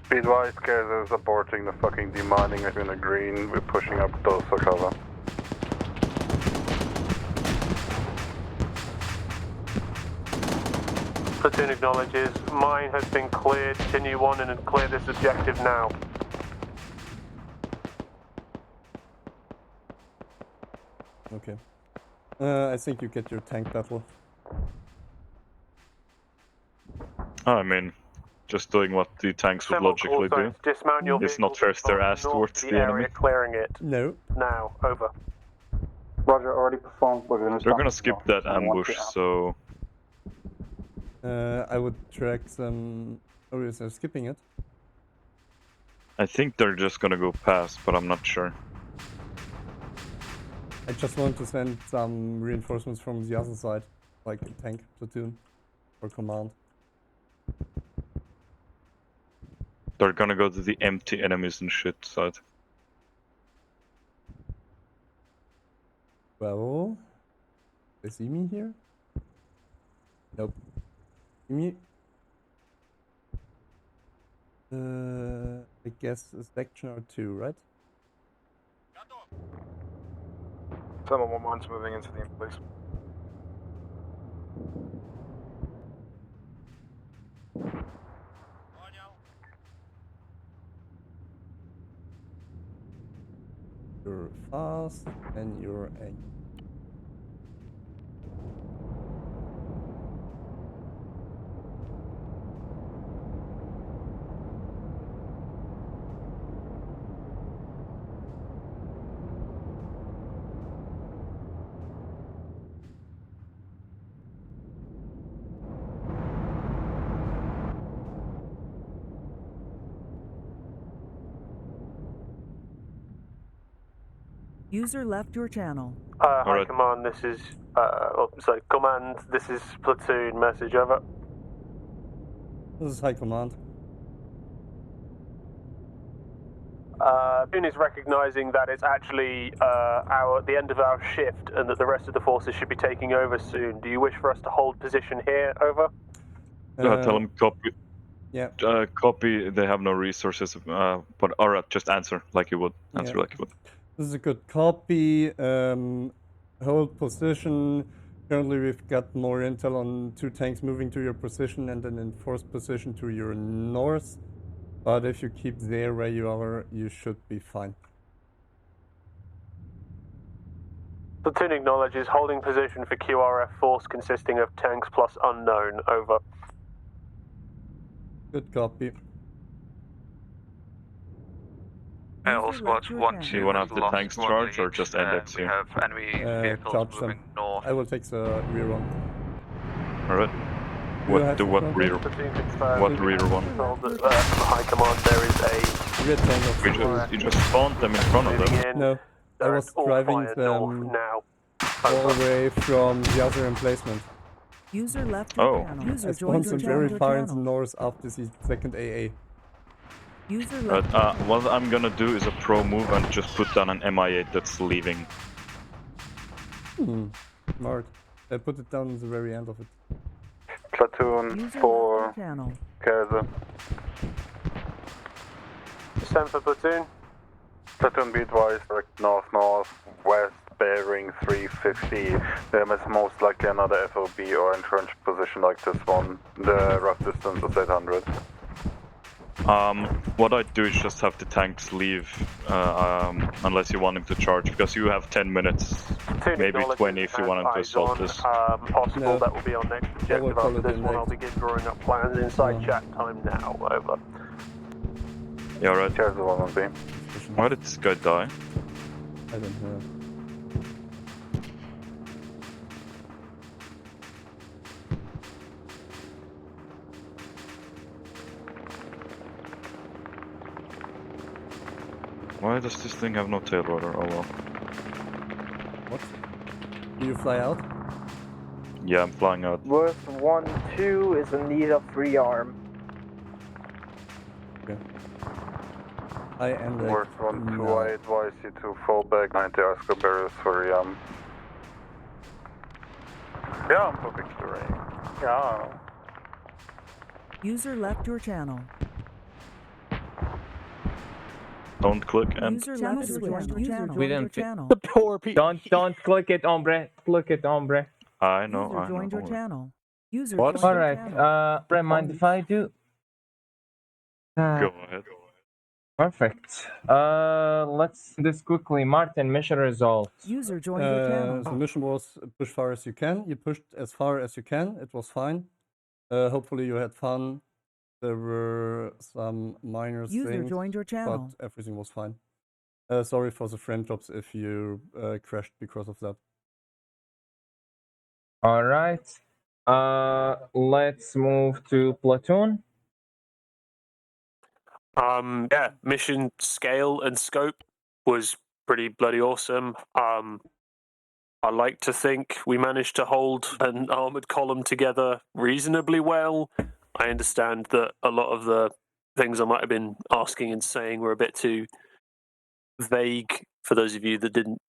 Be advised, Kaiser is aborting the fucking demining between the green. We're pushing up those for cover. Platoon acknowledges. Mine has been cleared. Continue on and clear this objective now. Okay. I think you get your tank battle. I mean, just doing what the tanks would Several logically do. call signs, dismount your It's not vehicles first their and ass north towards of the enemy. area, clearing it. No. Now, over. Roger, already performed. We're gonna They're start gonna skip that ambush, so... I would track some... Oh, yes, they're skipping it. I think they're just gonna go past, but I'm not sure. I just want to send some reinforcements from the other side, like a tank platoon or command. They're gonna go to the empty enemies and shit side. Well, they see me here? Nope. See me? I guess a section or two, right? Some of one's moving into the emplacement. You're fast and you're angry. User left your channel. Hi, command. This is command. This is platoon. Message over. This is high command. Platoon is recognizing that it's actually the end of our shift, and that the rest of the forces should be taking over soon. Do you wish for us to hold position here? Over. Tell them copy. Yeah. Copy. They have no resources. But alright, just answer like you would. Answer Yeah. like you would. This is a good copy. Hold position. Currently, we've got more intel on 2 tanks moving to your position and an enforced position to your north. But if you keep there where you are, you should be fine. Platoon acknowledges holding position for QRF force consisting of tanks plus unknown. Over. Good copy. All squads, 1, 2, You wanna have the lost tanks squad charge or lead. just end it We here? have enemy vehicles Charge moving them. north. I will take the rear one. Alright. You What have do to what front rear? one? What rear one? High command, there is a Red tank. You just spawned them in front of them. No, I was driving them now. all the way from the other emplacement. User left your Oh. channel. I User spawned joined them your very channel. far in the north after the second AA. User But left. what I'm gonna do is a pro move and just put down an MI8 that's leaving. Smart. I put it down at the very end of it. Platoon User for left your channel. Kaiser. Stand for platoon. Platoon beat-wise, north-northwest, bearing 350. There is most likely another FOB or entrenched position like this one. The rough distance is 800. What I'd do is just have the tanks leave, unless you want him to charge, because you have 10 minutes, maybe 20 if you want him to assault this. Possible No. that will be our next I will objective. call After it this the one, I'll next. begin drawing up plans inside chat time now. Over. Yeah, alright. Here's the one on B. Why did this guy die? I don't know. Why does this thing have no tail rotor? Oh well. What? Do you fly out? Yeah, I'm flying out. Worst 1-2 is in need of rearm. Okay. I am like, Worst 1-2, no. I advise you to fall back 90 Oscar barrels for Yeah, I'm for victory. Yeah. User left your channel. Don't click and... User left your channel. We didn't channel. The poor people. Don't click it, hombre. Click it, hombre. I know, User I know. joined your don't worry. channel. User What? joined your Alright, channel. Brett, mind if I do? Go ahead. Perfect. Let's do this quickly. Martin, mission results. User joined your channel. The mission was push far as you can. You pushed as far as you can. It was fine. Hopefully you had fun. There were some minor User things, joined your channel. but everything was fine. Sorry for the frame drops if you crashed because of that. Alright. Let's move to platoon. Yeah, mission scale and scope was pretty bloody awesome. I like to think we managed to hold an armored column together reasonably well. I understand that a lot of the things I might have been asking and saying were a bit too vague for those of you that didn't,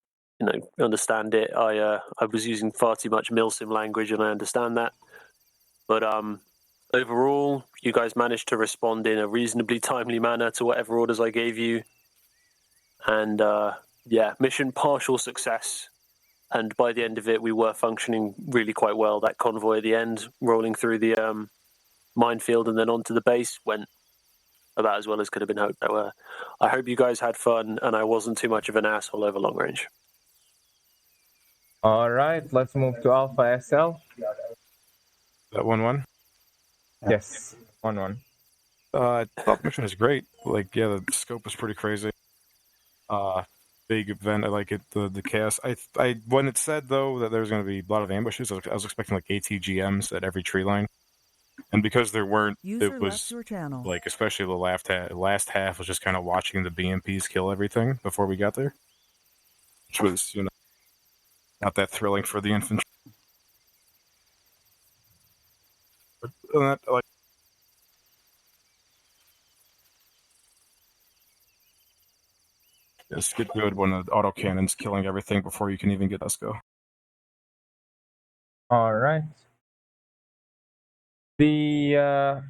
understand it. I was using far too much milsim language, and I understand that. But overall, you guys managed to respond in a reasonably timely manner to whatever orders I gave you. And yeah, mission partial success. And by the end of it, we were functioning really quite well. That convoy at the end, rolling through the minefield and then onto the base, went about as well as could have been hoped. I hope you guys had fun, and I wasn't too much of an asshole over long range. Alright, let's move to Alpha SL. That 1-1? Yes, 1-1. I thought the mission is great. Like, yeah, the scope is pretty crazy. Big event. I like it. The chaos. I when it said though that there was going to be a lot of ambushes, I was expecting like ATGMs at every tree line, and because there weren't, User it was left your channel. like especially the last half was just kind of watching the BMPs kill everything before we got there, which was not that thrilling for the infantry. But other than that, like. It's get good when the autocannon's killing everything before you can even get us go. Alright. The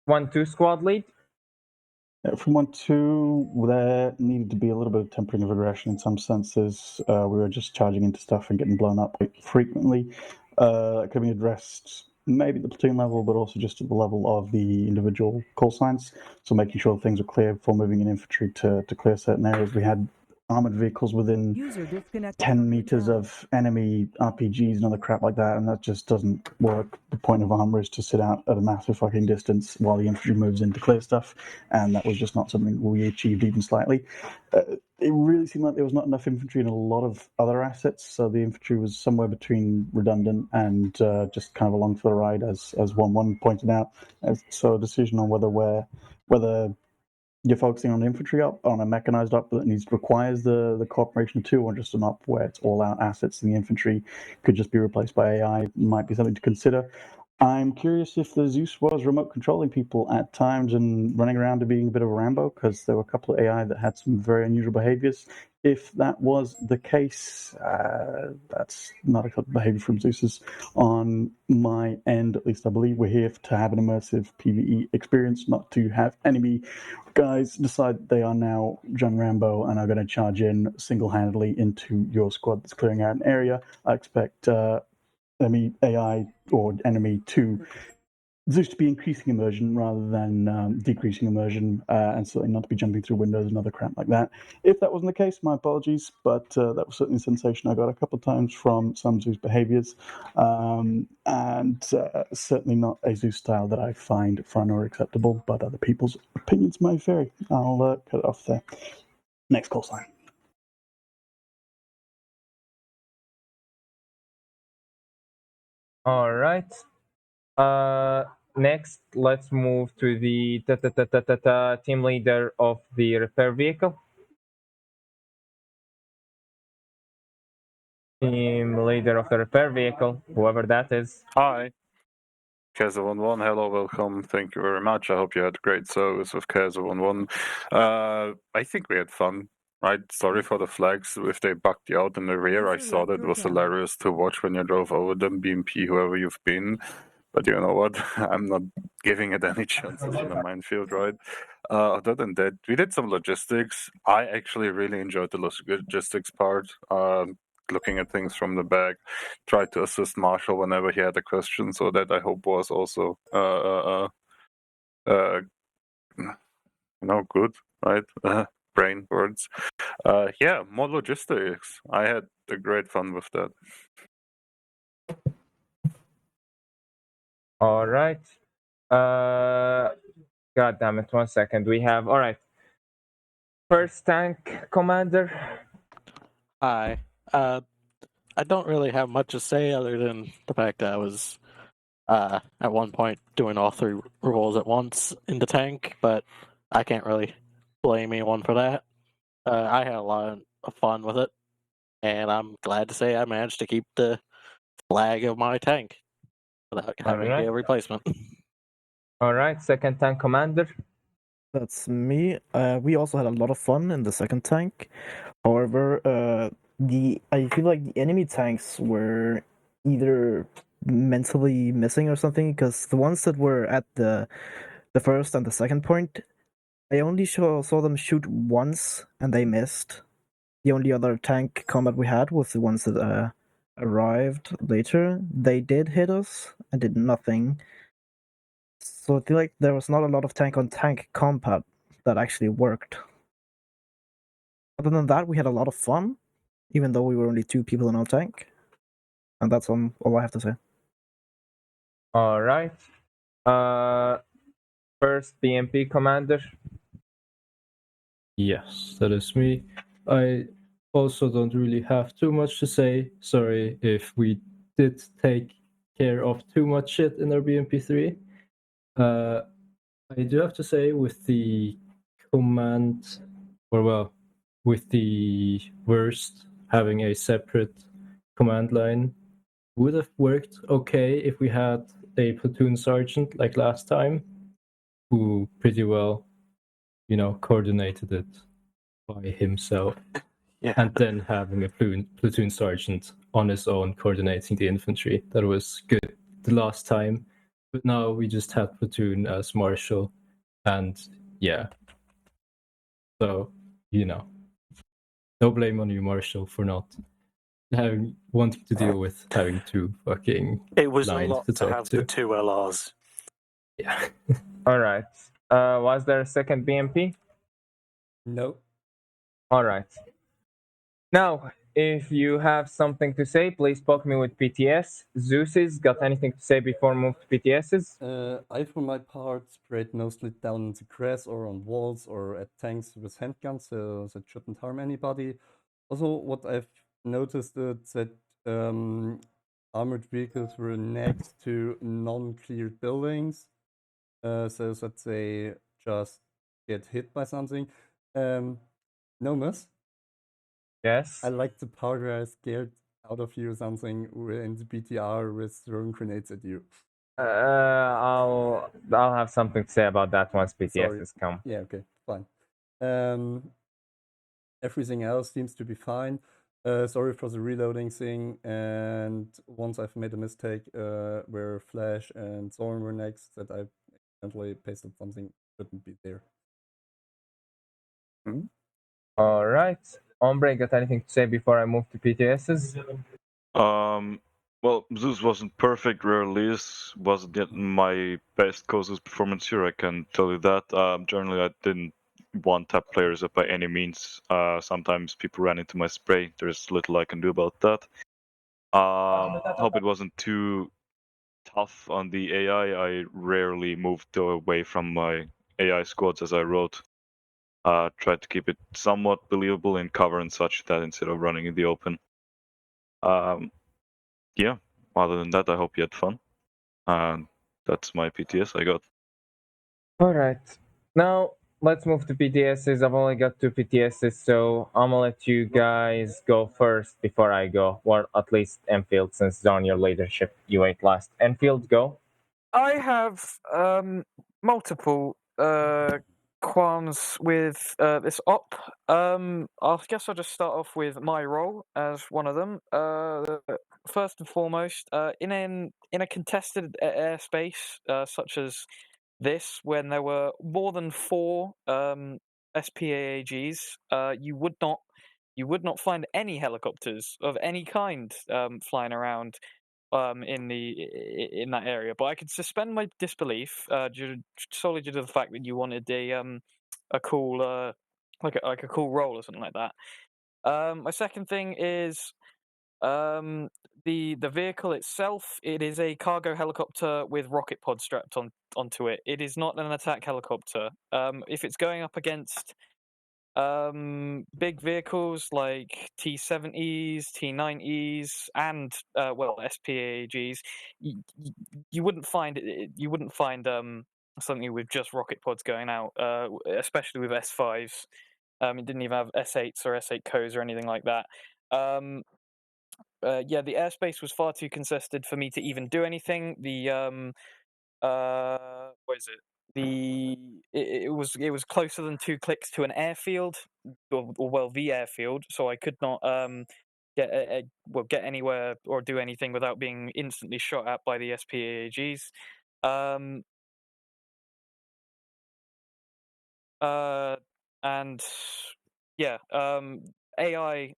1-2 squad lead. From 1-2, there needed to be a little bit of tempering of aggression in some senses. We were just charging into stuff and getting blown up quite frequently. It could be addressed maybe at the platoon level, but also just at the level of the individual call signs. So making sure things were clear before moving in infantry to clear certain areas. We had armored vehicles within 10 meters of enemy RPGs and other crap like that, and that just doesn't work. The point of armor is to sit out at a massive fucking distance while the infantry moves in to clear stuff, and that was just not something we achieved even slightly. It really seemed like there was not enough infantry in a lot of other assets, so the infantry was somewhere between redundant and just kind of along for the ride, as 1-1 pointed out. So a decision on whether you're focusing on infantry up, on a mechanized up that requires the cooperation of two, or just an up where it's all out assets and the infantry could just be replaced by AI might be something to consider. I'm curious if the Zeus was remote controlling people at times and running around and being a bit of a Rambo, because there were a couple of AI that had some very unusual behaviors. If that was the case, that's not acceptable behavior from Zeus's on my end. At least I believe we're here to have an immersive PvE experience, not to have enemy guys decide they are now John Rambo and are going to charge in single-handedly into your squad that's clearing out an area. I expect enemy AI or enemy to Zeus to be increasing immersion rather than decreasing immersion, and certainly not to be jumping through windows and other crap like that. If that wasn't the case, my apologies, but that was certainly a sensation I got a couple of times from some Zeus behaviors, and certainly not a Zeus style that I find fun or acceptable, but other people's opinions may vary. I'll cut it off there. Next call sign. All right. Next, let's move to the team leader of the repair vehicle. Team leader of the repair vehicle, whoever that is. Hi. Kaiser11, hello, welcome, thank you very much. I hope you had great service with Kaiser11. I think we had fun, right? Sorry for the flags if they bugged you out in the rear. I saw that it was hilarious to watch when you drove over them, BMP, whoever you've been. But you know what? I'm not giving it any chances in the minefield, right? Other than that, we did some logistics. I actually really enjoyed the logistics part. Looking at things from the back, tried to assist Marshall whenever he had a question, so that I hope was also good, right? Brain words. Yeah, more logistics. I had a great fun with that. All right. God damn it! 1 second. We have all right. First tank commander. Hi. I don't really have much to say other than the fact that I was at one point doing all three roles at once in the tank, but I can't really blame anyone for that. I had a lot of fun with it, and I'm glad to say I managed to keep the flag of my tank without having Alright. a replacement. All right, second tank commander. That's me. We also had a lot of fun in the second tank. However, I feel like the enemy tanks were either mentally missing or something, because the ones that were at the first and the second point, I only saw them shoot once and they missed. The only other tank combat we had was the ones that arrived later. They did hit us and did nothing. So I feel like there was not a lot of tank-on-tank combat that actually worked. Other than that, we had a lot of fun, even though we were only 2 people in our tank. And that's all I have to say. All right. First BMP commander. Yes, that is me. I also don't really have too much to say. Sorry if we did take care of too much shit in our BMP3. I do have to say with the command, with the worst having a separate command line, would have worked okay if we had a platoon sergeant like last time, who pretty well, coordinated it by himself. Yeah. And then having a platoon sergeant on his own coordinating the infantry. That was good the last time. But now we just had platoon as marshal. And yeah. So, no blame on you, Marshall, for not wanting to deal with having to fucking It was a blind lot to to talk have to. the 2 LRs. Yeah. All right. Was there a second BMP? No. All right. Now, if you have something to say, please poke me with PTS. Zeus's got anything to say before move to PTS's? I, for my part, sprayed mostly down into grass or on walls or at tanks with handguns, so that shouldn't harm anybody. Also, what I've noticed is that armored vehicles were next to non-cleared buildings, so that they just get hit by something. Nomus? Yes? I like the part where I scared out of you something in the BTR with throwing grenades at you. I'll have something to say about that once PTSs come. Yeah, okay, fine. Everything else seems to be fine. Sorry for the reloading thing, and once I've made a mistake where Flash and Zorn were next, that I accidentally pasted something that shouldn't be there. All right. Ombre, got anything to say before I move to PTSs? Well, Zeus wasn't perfect. Release wasn't yet my best Zeus performance here. I can tell you that. Generally, I didn't one tap players up by any means. Sometimes people ran into my spray. There's little I can do about that. Hope it wasn't too tough on the AI. I rarely moved away from my AI squads as I wrote. Tried to keep it somewhat believable in cover and such that instead of running in the open. Yeah, other than that, I hope you had fun. And that's my PTS I got. All right. Now, let's move to PTSs. I've only got 2 PTSs, so I'm gonna let you guys go first before I go. Or at least Enfield, since it's on your leadership. You ate last. Enfield, go. I have multiple qualms with this op. I guess I'll just start off with my role as one of them. First and foremost, in a contested airspace such as this, when there were more than 4 SPAAGs, you would not find any helicopters of any kind flying around in that area. But I could suspend my disbelief solely due to the fact that you wanted a cool like a cool roll or something like that. My second thing is the vehicle itself. It is a cargo helicopter with rocket pods strapped onto it. It is not an attack helicopter. If it's going up against big vehicles like T-70s, T-90s, and SPAGs, you wouldn't find something with just rocket pods going out, especially with S5s. It didn't even have S8s or S8 Co's or anything like that. The airspace was far too congested for me to even do anything. What is it? It was closer than 2 clicks to an airfield, the airfield, so I could not get anywhere or do anything without being instantly shot at by the SPAGs. AI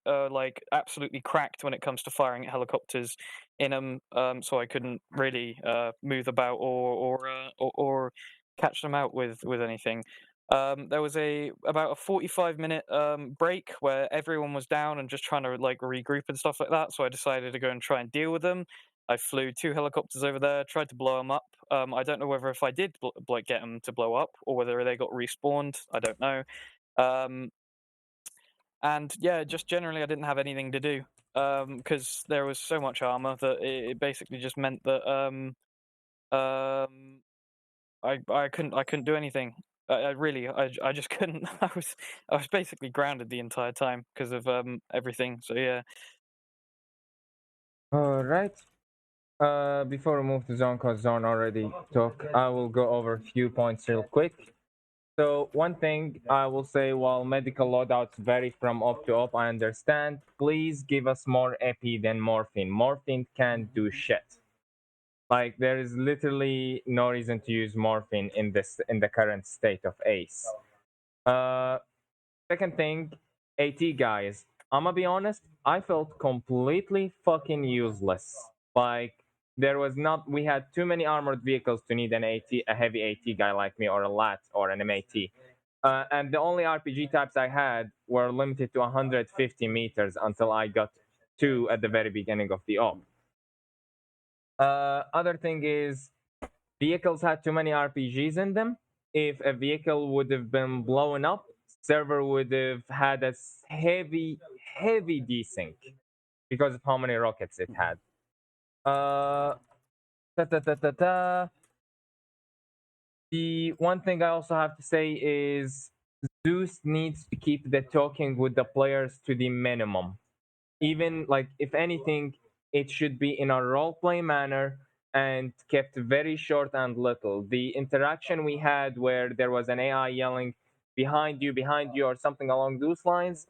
absolutely cracked when it comes to firing at helicopters in them, so I couldn't really move about or catch them out with anything. There was about a 45-minute break where everyone was down and just trying to regroup and stuff like that. So I decided to go and try and deal with them. I flew 2 helicopters over there, tried to blow them up. I don't know whether if I did get them to blow up or whether they got respawned. I don't know. And yeah, just generally I didn't have anything to do because there was so much armor that it basically just meant that I couldn't do anything. I just couldn't. I was basically grounded the entire time because of everything. So yeah. All right. Before we move to Zone, because Zone already talked, I will go over a few points real quick. So one thing I will say, while medical loadouts vary from op to op, I understand. Please give us more epi than morphine. Morphine can't do shit. Like, there is literally no reason to use morphine in the current state of ACE. Second thing, AT guys. I'ma be honest, I felt completely fucking useless. Like, we had too many armored vehicles to need a heavy AT guy like me, or a LAT, or an MAT. And the only RPG types I had were limited to 150 meters until I got 2 at the very beginning of the op. Other thing is, vehicles had too many RPGs in them. If a vehicle would have been blown up, server would have had a heavy desync because of how many rockets it had. The one thing I also have to say is Zeus needs to keep the talking with the players to the minimum. Even, like, if anything, it should be in a roleplay manner, and kept very short and little. The interaction we had where there was an AI yelling behind you, or something along those lines,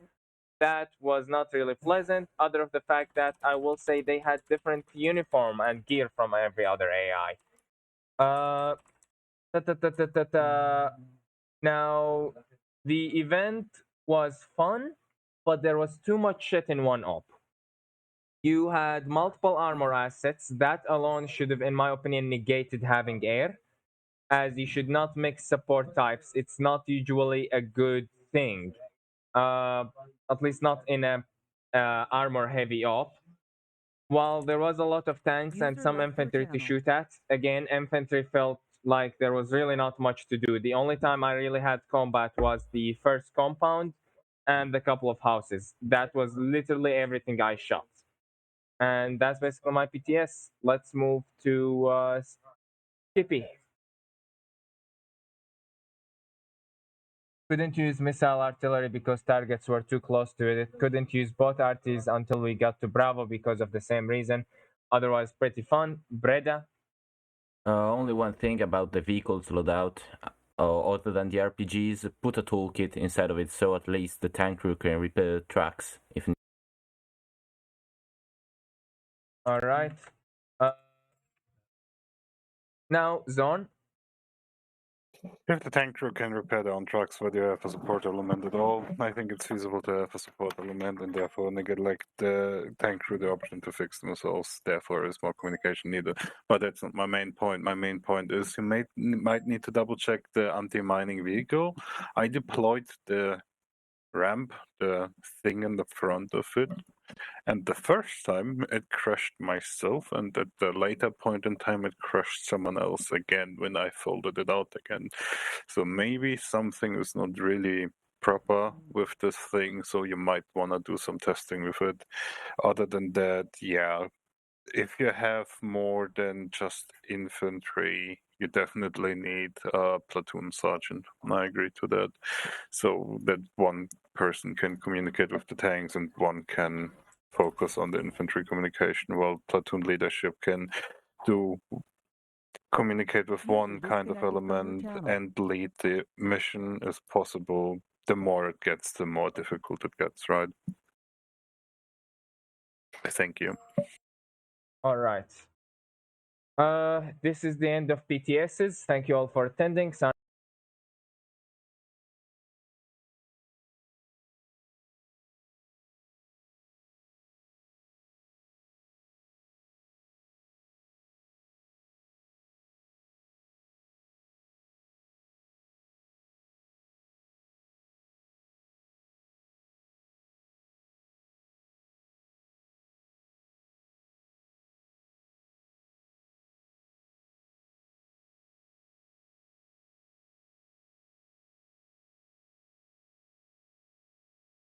that was not really pleasant, other of the fact that I will say they had different uniform and gear from every other AI. Now, the event was fun, but there was too much shit in one op. You had multiple armor assets. That alone should have, in my opinion, negated having air, as you should not mix support types. It's not usually a good thing, at least not in a armor heavy op. While there was a lot of tanks and some infantry to shoot at, again, infantry felt like there was really not much to do. The only time I really had combat was the first compound and a couple of houses. That was literally everything I shot. And that's basically my PTS. Let's move to Skippy. Couldn't use missile artillery because targets were too close to it. Couldn't use both arties until we got to Bravo because of the same reason. Otherwise, pretty fun. Breda. Only one thing about the vehicles loadout, other than the RPGs, put a toolkit inside of it so at least the tank crew can repair tracks if needed. All right. Now, Zone. If the tank crew can repair their own trucks, whether you have a support element at all, I think it's feasible to have a support element, and therefore neglect the tank crew the option to fix themselves. Therefore, is more communication needed. But that's not my main point. My main point is you might need to double check the anti-mining vehicle. I deployed the ramp, the thing in the front of it. And the first time it crushed myself, and at the later point in time it crushed someone else again when I folded it out again. So maybe something is not really proper with this thing, so you might want to do some testing with it. Other than that, yeah, if you have more than just infantry, you definitely need a platoon sergeant. I agree to that. So that one person can communicate with the tanks and one can focus on the infantry communication, while platoon leadership can communicate with one kind of element and lead the mission as possible. The more it gets, the more difficult it gets, right? Thank you. All right. This is the end of PTSs. Thank you all for attending.